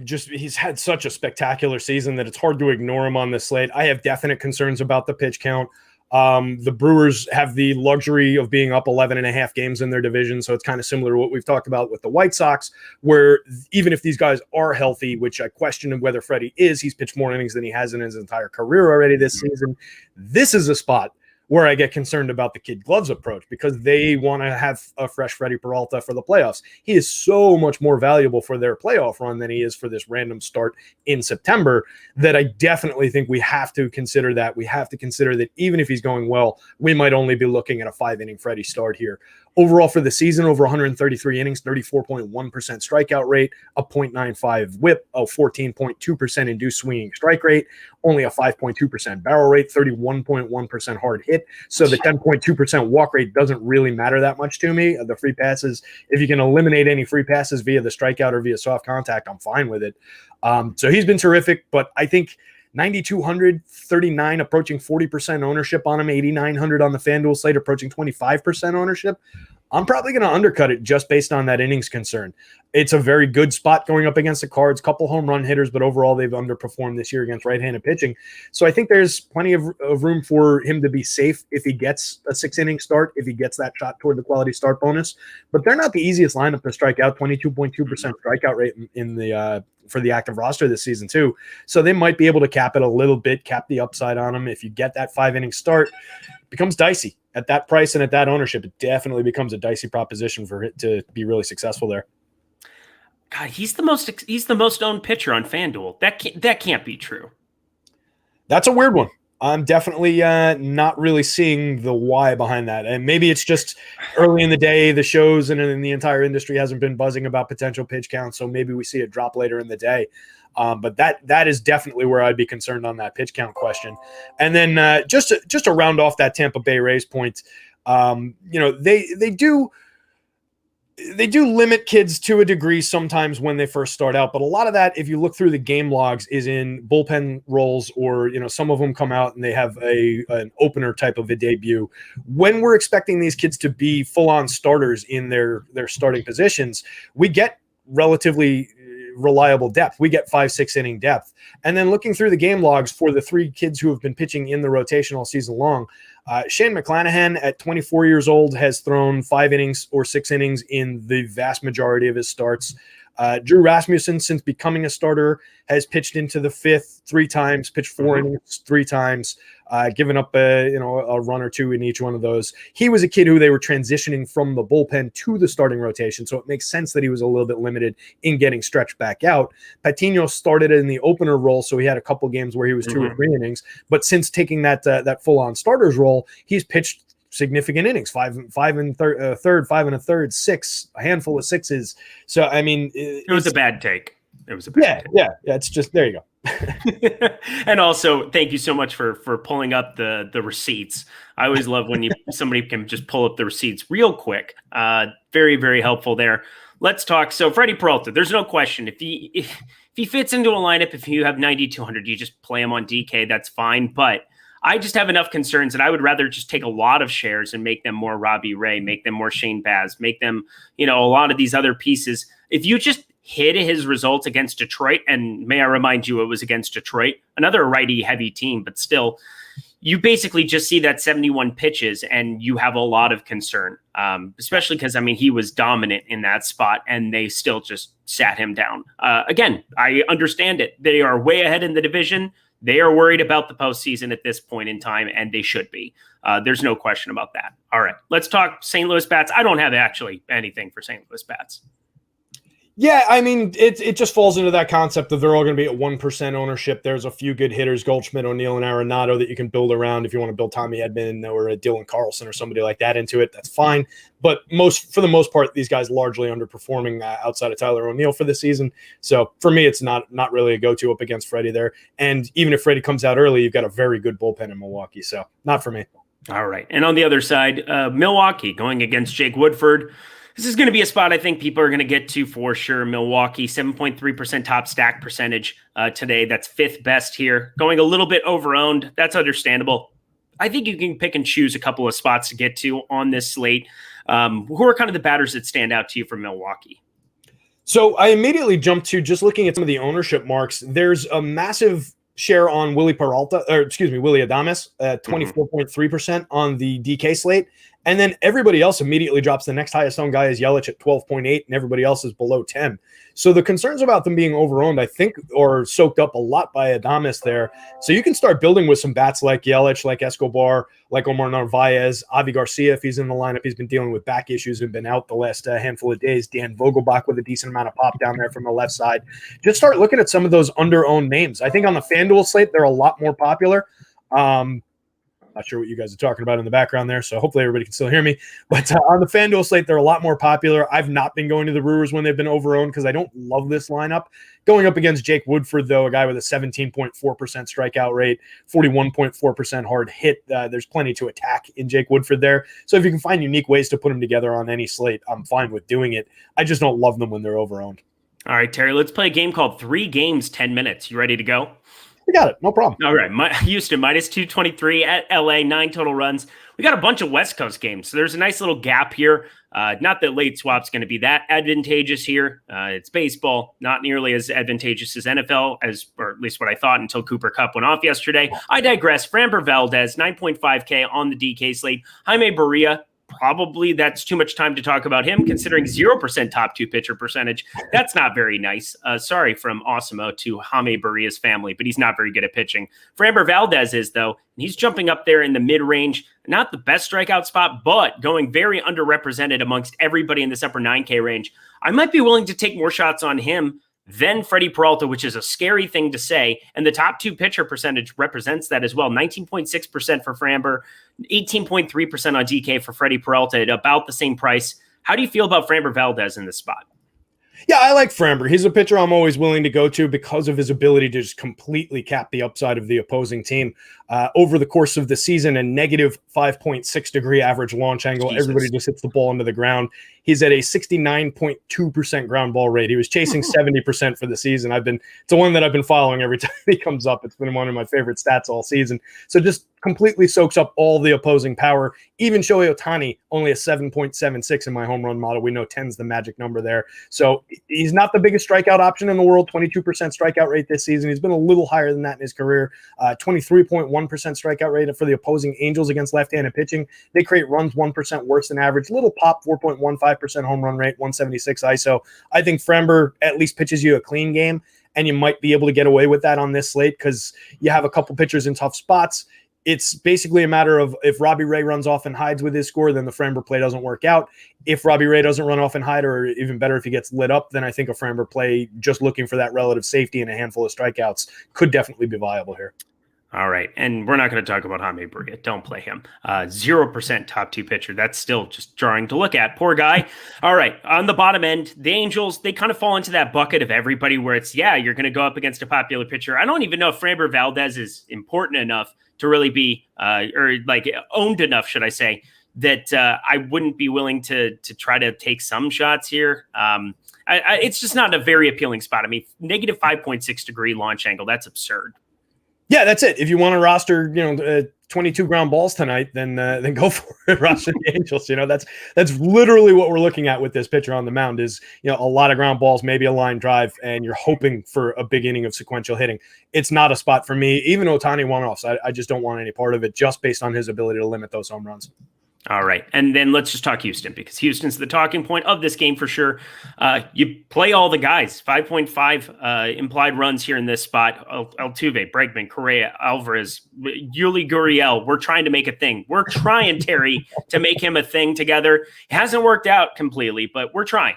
Just he's had such a spectacular season that it's hard to ignore him on this slate. I have definite concerns about the pitch count. The Brewers have the luxury of being up 11 and a half games in their division. So it's kind of similar to what we've talked about with the White Sox, where even if these guys are healthy, which I question whether Freddie is, he's pitched more innings than he has in his entire career already this season. This is a spot where I get concerned about the kid gloves approach because they want to have a fresh Freddie Peralta for the playoffs. He is so much more valuable for their playoff run than he is for this random start in September that I definitely think we have to consider that. We have to consider that even if he's going well, we might only be looking at a 5-inning Freddie start here. Overall for the season, over 133 innings, 34.1% strikeout rate, a .95 whip, a 14.2% induced swinging strike rate, only a 5.2% barrel rate, 31.1% hard hit. So the 10.2% walk rate doesn't really matter that much to me. The free passes, if you can eliminate any free passes via the strikeout or via soft contact, I'm fine with it. So he's been terrific, but I think 9,200, 39, approaching 40% ownership on him, 8,900 on the FanDuel slate, approaching 25% ownership. I'm probably going to undercut it just based on that innings concern. It's a very good spot going up against the Cards, couple home run hitters, but overall they've underperformed this year against right-handed pitching. So I think there's plenty of room for him to be safe if he gets a 6-inning start, if he gets that shot toward the quality start bonus. But they're not the easiest lineup to strike out, 22.2% strikeout rate in the for the active roster this season too. So they might be able to cap it a little bit, cap the upside on him. If you get that 5-inning start, it becomes dicey at that price and at that ownership. It definitely becomes a dicey proposition for it to be really successful there. God, he's the most owned pitcher on FanDuel. That can't be true. That's a weird one. I'm definitely not really seeing the why behind that. And maybe it's just early in the day, the shows and the entire industry hasn't been buzzing about potential pitch counts. So maybe we see it drop later in the day. But that is definitely where I'd be concerned on that pitch count question. And then just to round off that Tampa Bay Rays point, they do limit kids to a degree sometimes when they first start out, but a lot of that, if you look through the game logs, is in bullpen roles, or some of them come out and they have an opener type of a debut. When we're expecting these kids to be full-on starters in their starting positions, we get relatively reliable depth. We get 5-6 inning depth. And then looking through the game logs for the 3 kids who have been pitching in the rotation all season long, Shane McClanahan at 24 years old has thrown 5 innings or 6 innings in the vast majority of his starts. Drew Rasmussen, since becoming a starter, has pitched into the 5th 3 times, pitched 4 innings 3 times, given up a run or 2 in each one of those. He was a kid who they were transitioning from the bullpen to the starting rotation, so it makes sense that he was a little bit limited in getting stretched back out. Patino started in the opener role, so he had a couple games where he was 2 or 3 innings, but since taking that full-on starter's role, he's pitched significant innings, 5 and third, 5 and a third, 6, a handful of 6s. So I mean, it was a bad take. It was a bad take. Yeah. It's just, there you go. And also, thank you so much for pulling up the receipts. I always love when somebody can just pull up the receipts real quick. Very, very helpful there. Let's talk. So Freddie Peralta, there's no question. If he fits into a lineup, if you have 9,200, you just play him on DK. That's fine. But I just have enough concerns that I would rather just take a lot of shares and make them more Robbie Ray, make them more Shane Baz, make them, a lot of these other pieces. If you just hit his results against Detroit, and may I remind you, it was against Detroit, another righty-heavy team, but still, you basically just see that 71 pitches and you have a lot of concern, especially because, he was dominant in that spot and they still just sat him down. Again, I understand it. They are way ahead in the division. They are worried about the postseason at this point in time, and they should be. There's no question about that. All right, let's talk St. Louis bats. I don't have actually anything for St. Louis bats. Yeah, it just falls into that concept of they're all going to be at 1% ownership. There's a few good hitters, Goldschmidt, O'Neill, and Arenado, that you can build around if you want to build Tommy Edman or a Dylan Carlson or somebody like that into it. That's fine. But for the most part, these guys largely underperforming outside of Tyler O'Neill for the season. So for me, it's not really a go-to up against Freddie there. And even if Freddie comes out early, you've got a very good bullpen in Milwaukee. So not for me. All right. And on the other side, Milwaukee going against Jake Woodford. This is going to be a spot I think people are going to get to for sure. Milwaukee, 7.3% top stack percentage today. That's fifth best here. Going a little bit overowned. That's understandable. I think you can pick and choose a couple of spots to get to on this slate. Who are kind of the batters that stand out to you from Milwaukee? So I immediately jumped to just looking at some of the ownership marks. There's a massive share on Willie Adames, 24.3% on the DK slate. And then everybody else immediately drops. The next highest owned guy is Yelich at 12.8, and everybody else is below 10. So the concerns about them being overowned, I think, are soaked up a lot by Adames there. So you can start building with some bats like Yelich, like Escobar, like Omar Narvaez, Avi Garcia, if he's in the lineup. He's been dealing with back issues and been out the last handful of days. Dan Vogelbach with a decent amount of pop down there from the left side. Just start looking at some of those under-owned names. I think on the FanDuel slate, they're a lot more popular. Not sure what you guys are talking about in the background there, so hopefully everybody can still hear me. But on the FanDuel slate, they're a lot more popular. I've not been going to the Brewers when they've been overowned because I don't love this lineup. Going up against Jake Woodford, though, a guy with a 17.4% strikeout rate, 41.4% hard hit, there's plenty to attack in Jake Woodford there. So if you can find unique ways to put them together on any slate, I'm fine with doing it. I just don't love them when they're overowned. All right, Terry, let's play a game called 3 Games, 10 Minutes. You ready to go? We got it. No problem. All right. Houston, minus 223 at LA, 9 total runs. We got a bunch of West Coast games. So there's a nice little gap here. Not that late swap's going to be that advantageous here. It's baseball, not nearly as advantageous as NFL, or at least what I thought until Cooper Kupp went off yesterday. I digress. Framber Valdez, 9.5K on the DK slate. Jaime Barria, probably that's too much time to talk about him, considering 0% top 2 pitcher percentage. That's not very nice. Sorry from Awesemo to Jaime Barria's family, but he's not very good at pitching. Framber Valdez is, though, and he's jumping up there in the mid-range. Not the best strikeout spot, but going very underrepresented amongst everybody in this upper 9K range. I might be willing to take more shots on him than Freddie Peralta, which is a scary thing to say. And the top 2 pitcher percentage represents that as well. 19.6% for Framber, 18.3% on DK for Freddie Peralta at about the same price. How do you feel about Framber Valdez in this spot? Yeah, I like Framber. He's a pitcher I'm always willing to go to because of his ability to just completely cap the upside of the opposing team. Over the course of the season, a negative 5.6 degree average launch angle. Jesus. Everybody just hits the ball into the ground. He's at a 69.2% ground ball rate. He was chasing 70% for the season. It's the one that I've been following every time he comes up. It's been one of my favorite stats all season. So just completely soaks up all the opposing power. Even Shohei Ohtani, only a 7.76 in my home run model. We know 10's the magic number there. So he's not the biggest strikeout option in the world, 22% strikeout rate this season. He's been a little higher than that in his career. 23.1% strikeout rate for the opposing Angels against left-handed pitching. They create runs 1% worse than average. Little pop, 4.15% home run rate, 176 ISO. I think Framber at least pitches you a clean game, and you might be able to get away with that on this slate because you have a couple pitchers in tough spots. It's basically a matter of if Robbie Ray runs off and hides with his score, then the Framber play doesn't work out. If Robbie Ray doesn't run off and hide, or even better, if he gets lit up, then I think a Framber play just looking for that relative safety and a handful of strikeouts could definitely be viable here. All right. And we're not going to talk about Jaime Barria. Don't play him. 0% top 2 pitcher. That's still just jarring to look at. Poor guy. All right. On the bottom end, the Angels, they kind of fall into that bucket of everybody where it's, you're going to go up against a popular pitcher. I don't even know if Framber Valdez is important enough to really be, owned enough, should I say, that I wouldn't be willing to try to take some shots here. It's just not a very appealing spot. I mean, negative 5.6 degree launch angle. That's absurd. Yeah, that's it. If you want to roster, 22 ground balls tonight, then go for it. Roster the Angels. That's literally what we're looking at with this pitcher on the mound is, a lot of ground balls, maybe a line drive, and you're hoping for a big inning of sequential hitting. It's not a spot for me. Even Ohtani one-offs, I just don't want any part of it just based on his ability to limit those home runs. All right. And then let's just talk Houston because Houston's the talking point of this game for sure. You play all the guys, 5.5 implied runs here in this spot. Altuve, Bregman, Correa, Alvarez, Yuli Gurriel. We're trying to make a thing. We're trying, Terry, to make him a thing together. It hasn't worked out completely, but we're trying.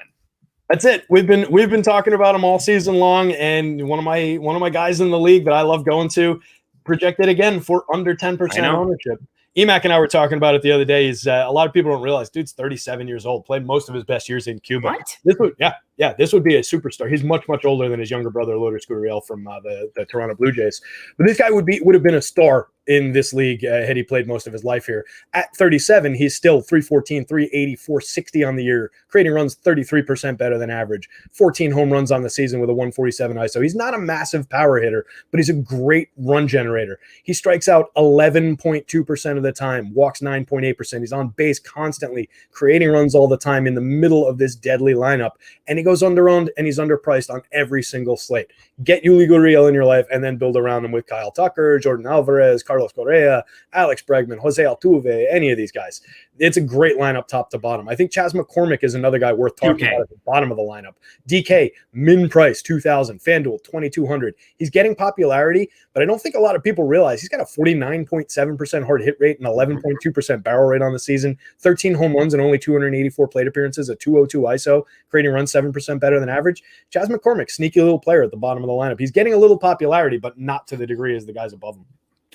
That's it. We've been talking about him all season long, and one of my guys in the league that I love going to projected again for under 10% ownership. Emac and I were talking about it the other day. Is a lot of people don't realize, dude's 37 years old, played most of his best years in Cuba. What? This would be a superstar. He's much older than his younger brother, Lourdes Gurriel from the Toronto Blue Jays. But this guy would have been a star in this league had he played most of his life here. At 37, he's still 314, 380, 460 on the year, creating runs 33% better than average, 14 home runs on the season with a 147 ISO. He's not a massive power hitter, but he's a great run generator. He strikes out 11.2% of the time, walks 9.8%. He's on base constantly, creating runs all the time in the middle of this deadly lineup. And he goes under-owned and he's underpriced on every single slate. Get Yuli Gurriel in your life and then build around him with Kyle Tucker, Jordan Alvarez, Carlos Correa, Alex Bregman, Jose Altuve, any of these guys. It's a great lineup top to bottom. I think Chas McCormick is another guy worth talking about at the bottom of the lineup. DK, min price, 2,000. FanDuel, 2,200. He's getting popularity, but I don't think a lot of people realize he's got a 49.7% hard hit rate and 11.2% barrel rate on the season, 13 home runs and only 284 plate appearances, a 202 ISO, creating runs 7% better than average. Chas McCormick, sneaky little player at the bottom of the lineup. He's getting a little popularity, but not to the degree as the guys above him.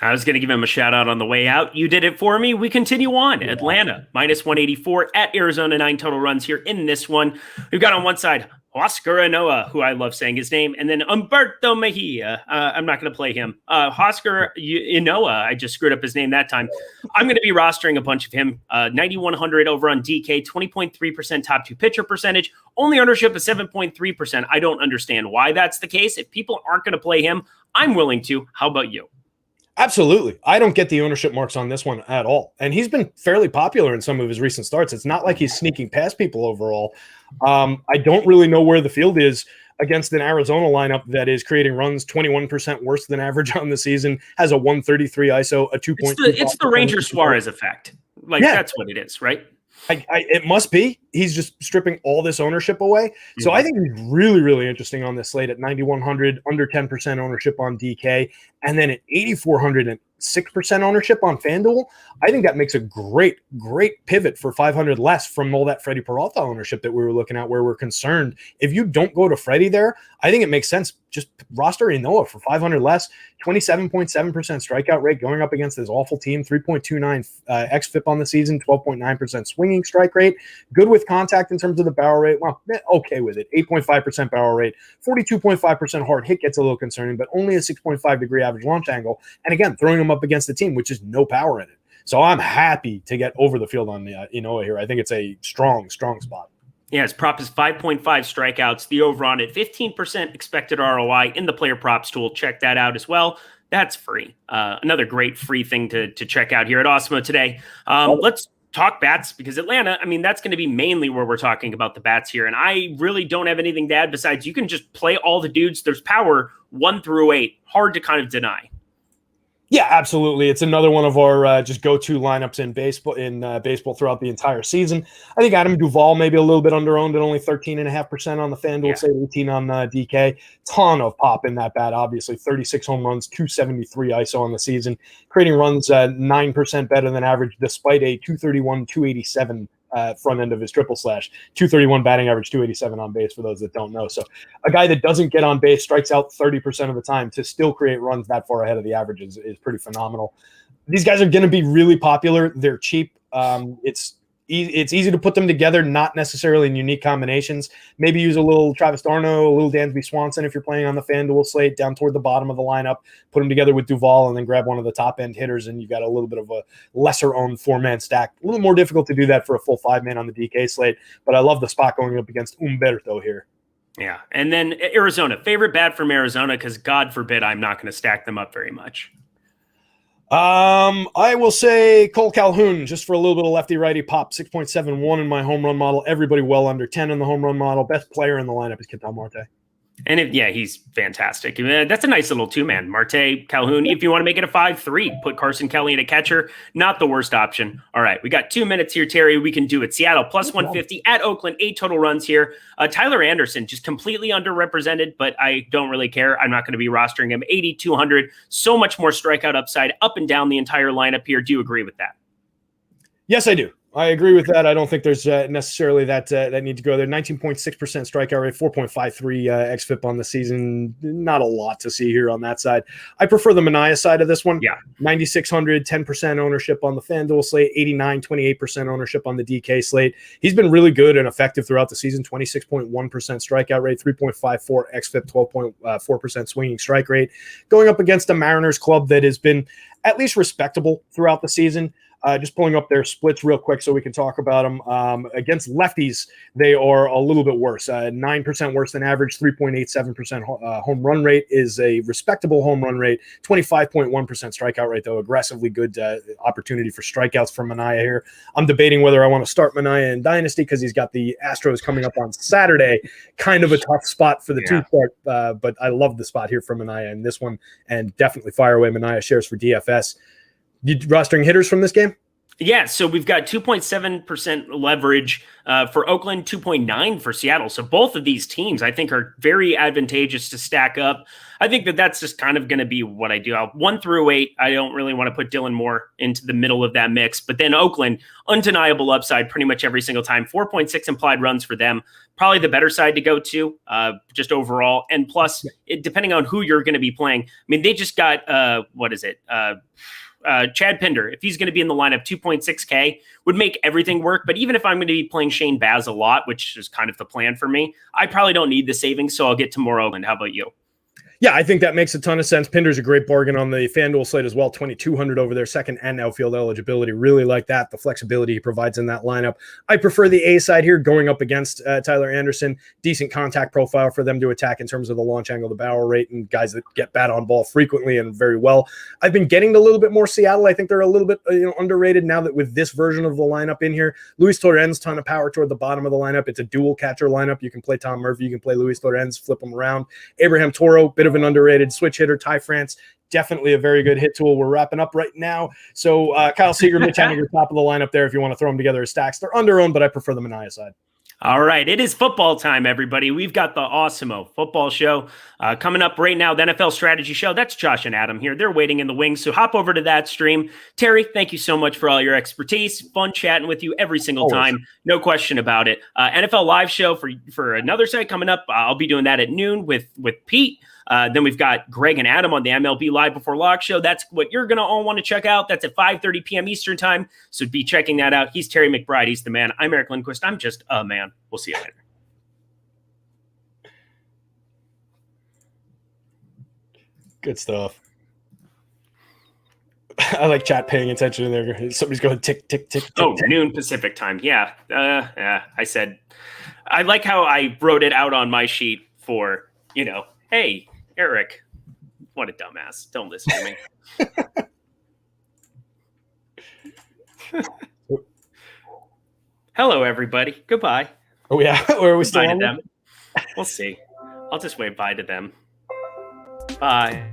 I was going to give him a shout out on the way out. You did it for me. We continue on. Yeah. Atlanta, minus 184 at Arizona, 9 total runs here in this one. We've got on one side, Oscar Inoa, who I love saying his name, and then Humberto Mejia. I'm not going to play him. Oscar Inoa, I just screwed up his name that time. I'm going to be rostering a bunch of him. 9,100 over on DK, 20.3% top 2 pitcher percentage, only ownership of 7.3%. I don't understand why that's the case. If people aren't going to play him, I'm willing to. How about you? Absolutely. I don't get the ownership marks on this one at all. And he's been fairly popular in some of his recent starts. It's not like he's sneaking past people overall. I don't really know where the field is against an Arizona lineup that is creating runs 21% worse than average on the season, has a 133 ISO, a 2.2. It's the Ranger Suarez effect. That's what it is, right? It must be. He's just stripping all this ownership away. So I think he's really, really interesting on this slate at 9,100, under 10% ownership on DK, and then at 8,400 and 6% ownership on FanDuel. I think that makes a great pivot for 500 less from all that Freddie Peralta ownership that we were looking at, where we're concerned. If you don't go to Freddie there, I think it makes sense. Just roster Inoa for 500 less, 27.7% strikeout rate going up against this awful team, 3.29 xFIP on the season, 12.9% swinging strike rate, good with contact in terms of the barrel rate. Well, okay with it, 8.5% barrel rate, 42.5% hard hit gets a little concerning, but only a 6.5 degree average launch angle. And again, throwing him up against the team, which is no power in it. So I'm happy to get over the field on the Inoa here. I think it's a strong spot. Yeah, his prop is 5.5 strikeouts. The over on it, 15% expected ROI in the player props tool. Check that out as well. That's free. Another great free thing to check out here at Awesemo today. Let's talk bats, because Atlanta, that's going to be mainly where we're talking about the bats here. And I really don't have anything to add besides you can just play all the dudes. There's power 1 through 8. Hard to kind of deny. Yeah, absolutely. It's another one of our just go-to lineups in baseball throughout the entire season. I think Adam Duvall maybe a little bit under-owned at only 13.5% on the FanDuel, say 18 on DK. Ton of pop in that bat, obviously. 36 home runs, 273 ISO on the season, creating runs 9% better than average, despite a 231, 287 front end of his triple slash, 231 batting average, 287 on base for those that don't know. So a guy that doesn't get on base, strikes out 30% of the time, to still create runs that far ahead of the average is pretty phenomenal. These guys are going to be really popular. They're cheap. It's easy to put them together, not necessarily in unique combinations. Maybe use a little Travis d'Arnaud, a little Dansby Swanson if you're playing on the FanDuel slate down toward the bottom of the lineup. Put them together with Duvall and then grab one of the top-end hitters, and you've got a little bit of a lesser-owned 4-man stack. A little more difficult to do that for a full 5-man on the DK slate, but I love the spot going up against Humberto here. Yeah, and then Arizona. Favorite bat from Arizona, because God forbid I'm not going to stack them up very much. I will say Cole Calhoun, just for a little bit of lefty-righty pop, 6.71 in my home run model. Everybody well under 10 in the home run model. Best player in the lineup is Ketel Marte. And he's fantastic. That's a nice little 2-man. Marte, Calhoun. If you want to make it a 5-3, put Carson Kelly in a catcher. Not the worst option. All right, we got 2 minutes here, Terry. We can do it. Seattle plus 150 at Oakland. 8 total runs here. Tyler Anderson, just completely underrepresented, but I don't really care. I'm not going to be rostering him. 8,200. So much more strikeout upside up and down the entire lineup here. Do you agree with that? Yes, I do. I agree with that. I don't think there's necessarily that need to go there. 19.6% strikeout rate, 4.53 xFIP on the season. Not a lot to see here on that side. I prefer the Manaea side of this one. Yeah. 9,600, 10% ownership on the FanDuel slate, 89, 28% ownership on the DK slate. He's been really good and effective throughout the season. 26.1% strikeout rate, 3.54 xFIP, 12.4% swinging strike rate. Going up against a Mariners club that has been at least respectable throughout the season. Just pulling up their splits real quick so we can talk about them. Against lefties, they are a little bit worse. 9% worse than average, 3.87% home run rate is a respectable home run rate. 25.1% strikeout rate, though. Aggressively good opportunity for strikeouts from Manaea here. I'm debating whether I want to start Manaea in Dynasty because he's got the Astros coming up on Saturday. Kind of a tough spot for the two-part, but I love the spot here for Manaea in this one, and definitely fire away Manaea shares for DFS. You rostering hitters from this game? Yeah, so we've got 2.7% leverage for Oakland, 2.9 for Seattle. So both of these teams, I think, are very advantageous to stack up. I think that's just kind of going to be what I do. 1 through 8, I don't really want to put Dylan Moore into the middle of that mix. But then Oakland, undeniable upside pretty much every single time. 4.6 implied runs for them. Probably the better side to go to, just overall. And plus, depending on who you're going to be playing, I mean, they just got, Chad Pinder, if he's going to be in the lineup, 2.6K would make everything work. But even if I'm going to be playing Shane Baz a lot, which is kind of the plan for me, I probably don't need the savings. So I'll get to more Oakland. How about you? Yeah, I think that makes a ton of sense. Pinder's a great bargain on the FanDuel slate as well. 2,200 over their second and outfield eligibility. Really like that. The flexibility he provides in that lineup. I prefer the A side here going up against Tyler Anderson. Decent contact profile for them to attack in terms of the launch angle, the barrel rate, and guys that get bat on ball frequently and very well. I've been getting a little bit more Seattle. I think they're a little bit underrated now that with this version of the lineup in here. Luis Torrens, ton of power toward the bottom of the lineup. It's a dual catcher lineup. You can play Tom Murphy. You can play Luis Torrens, flip them around. Abraham Toro, bit of an underrated switch hitter. Ty France, definitely a very good hit tool. We're wrapping up right now. So Kyle Seager, Mitch Haniger, top of the lineup there if you want to throw them together as stacks. They're under-owned, but I prefer the Manaea side. All right, it is football time, everybody. We've got the Awesemo football show coming up right now, the NFL Strategy Show. That's Josh and Adam here. They're waiting in the wings, so hop over to that stream. Terry, thank you so much for all your expertise. Fun chatting with you every single time. No question about it. NFL Live show for another site coming up. I'll be doing that at noon with Pete. Then we've got Greg and Adam on the MLB Live Before Lock show. That's what you're going to all want to check out. That's at 5:30 p.m. Eastern time. So be checking that out. He's Terry McBride. He's the man. I'm Eric Lindquist. I'm just a man. We'll see you later. Good stuff. I like chat paying attention in there. Somebody's going tick, tick, tick. Oh, tick. noon Pacific time. Yeah. I said, I like how I wrote it out on my sheet for, hey, Eric, what a dumbass. Don't listen to me. Hello, everybody. Goodbye. Oh, yeah. Or are we still Bye on to them? We'll see. I'll just wave bye to them. Bye.